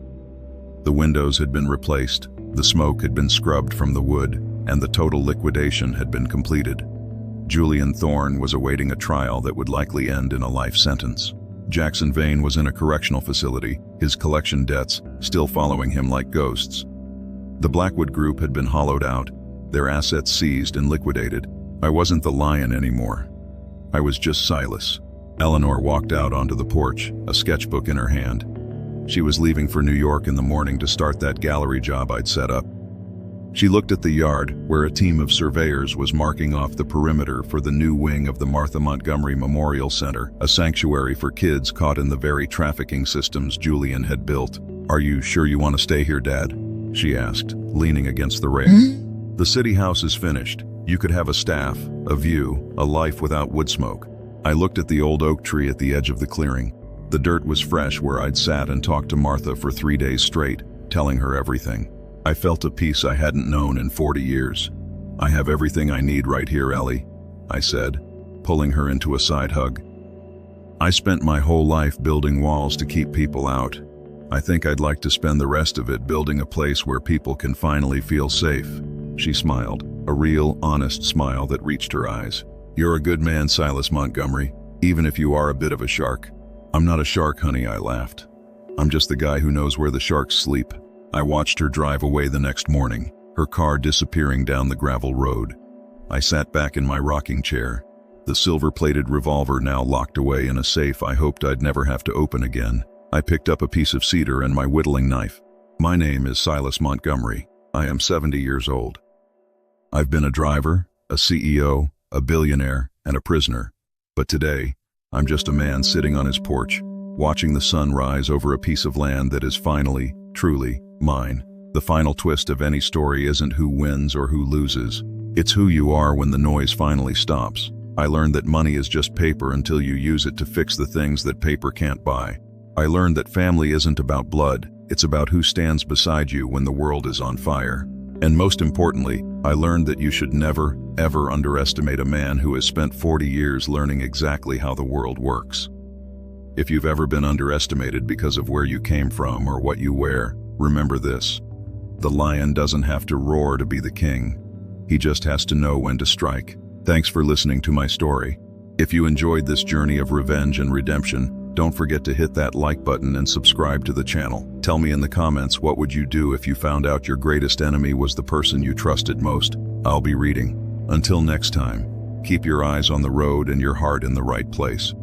The windows had been replaced, the smoke had been scrubbed from the wood, and the total liquidation had been completed. Julian Thorne was awaiting a trial that would likely end in a life sentence. Jaxson Vane was in a correctional facility, his collection debts still following him like ghosts. The Blackwood Group had been hollowed out, their assets seized and liquidated. I wasn't the lion anymore. I was just Silas. Eleanor walked out onto the porch, a sketchbook in her hand. She was leaving for New York in the morning to start that gallery job I'd set up. She looked at the yard, where a team of surveyors was marking off the perimeter for the new wing of the Martha Montgomery Memorial Center, a sanctuary for kids caught in the very trafficking systems Julian had built. "Are you sure you want to stay here, Dad?" she asked, leaning against the rail. "The city house is finished. You could have a staff, a view, a life without wood smoke." I looked at the old oak tree at the edge of the clearing. The dirt was fresh where I'd sat and talked to Martha for 3 days straight, telling her everything. I felt a peace I hadn't known in 40 years. "I have everything I need right here, Ellie," I said, pulling her into a side hug. "I spent my whole life building walls to keep people out. I think I'd like to spend the rest of it building a place where people can finally feel safe." She smiled, a real, honest smile that reached her eyes. "You're a good man, Silas Montgomery, even if you are a bit of a shark." "I'm not a shark, honey," I laughed. "I'm just the guy who knows where the sharks sleep." I watched her drive away the next morning, her car disappearing down the gravel road. I sat back in my rocking chair, the silver-plated revolver now locked away in a safe I hoped I'd never have to open again. I picked up a piece of cedar and my whittling knife. "My name is Silas Montgomery. I am 70 years old. I've been a driver, a CEO, a billionaire, and a prisoner. But today, I'm just a man sitting on his porch, watching the sun rise over a piece of land that is finally, truly, mine." The final twist of any story isn't who wins or who loses. It's who you are when the noise finally stops. I learned that money is just paper until you use it to fix the things that paper can't buy. I learned that family isn't about blood, it's about who stands beside you when the world is on fire. And most importantly, I learned that you should never, ever underestimate a man who has spent 40 years learning exactly how the world works. If you've ever been underestimated because of where you came from or what you wear, remember this: the lion doesn't have to roar to be the king. He just has to know when to strike. Thanks for listening to my story. If you enjoyed this journey of revenge and redemption, don't forget to hit that like button and subscribe to the channel. Tell me in the comments, what would you do if you found out your greatest enemy was the person you trusted most? I'll be reading. Until next time, keep your eyes on the road and your heart in the right place.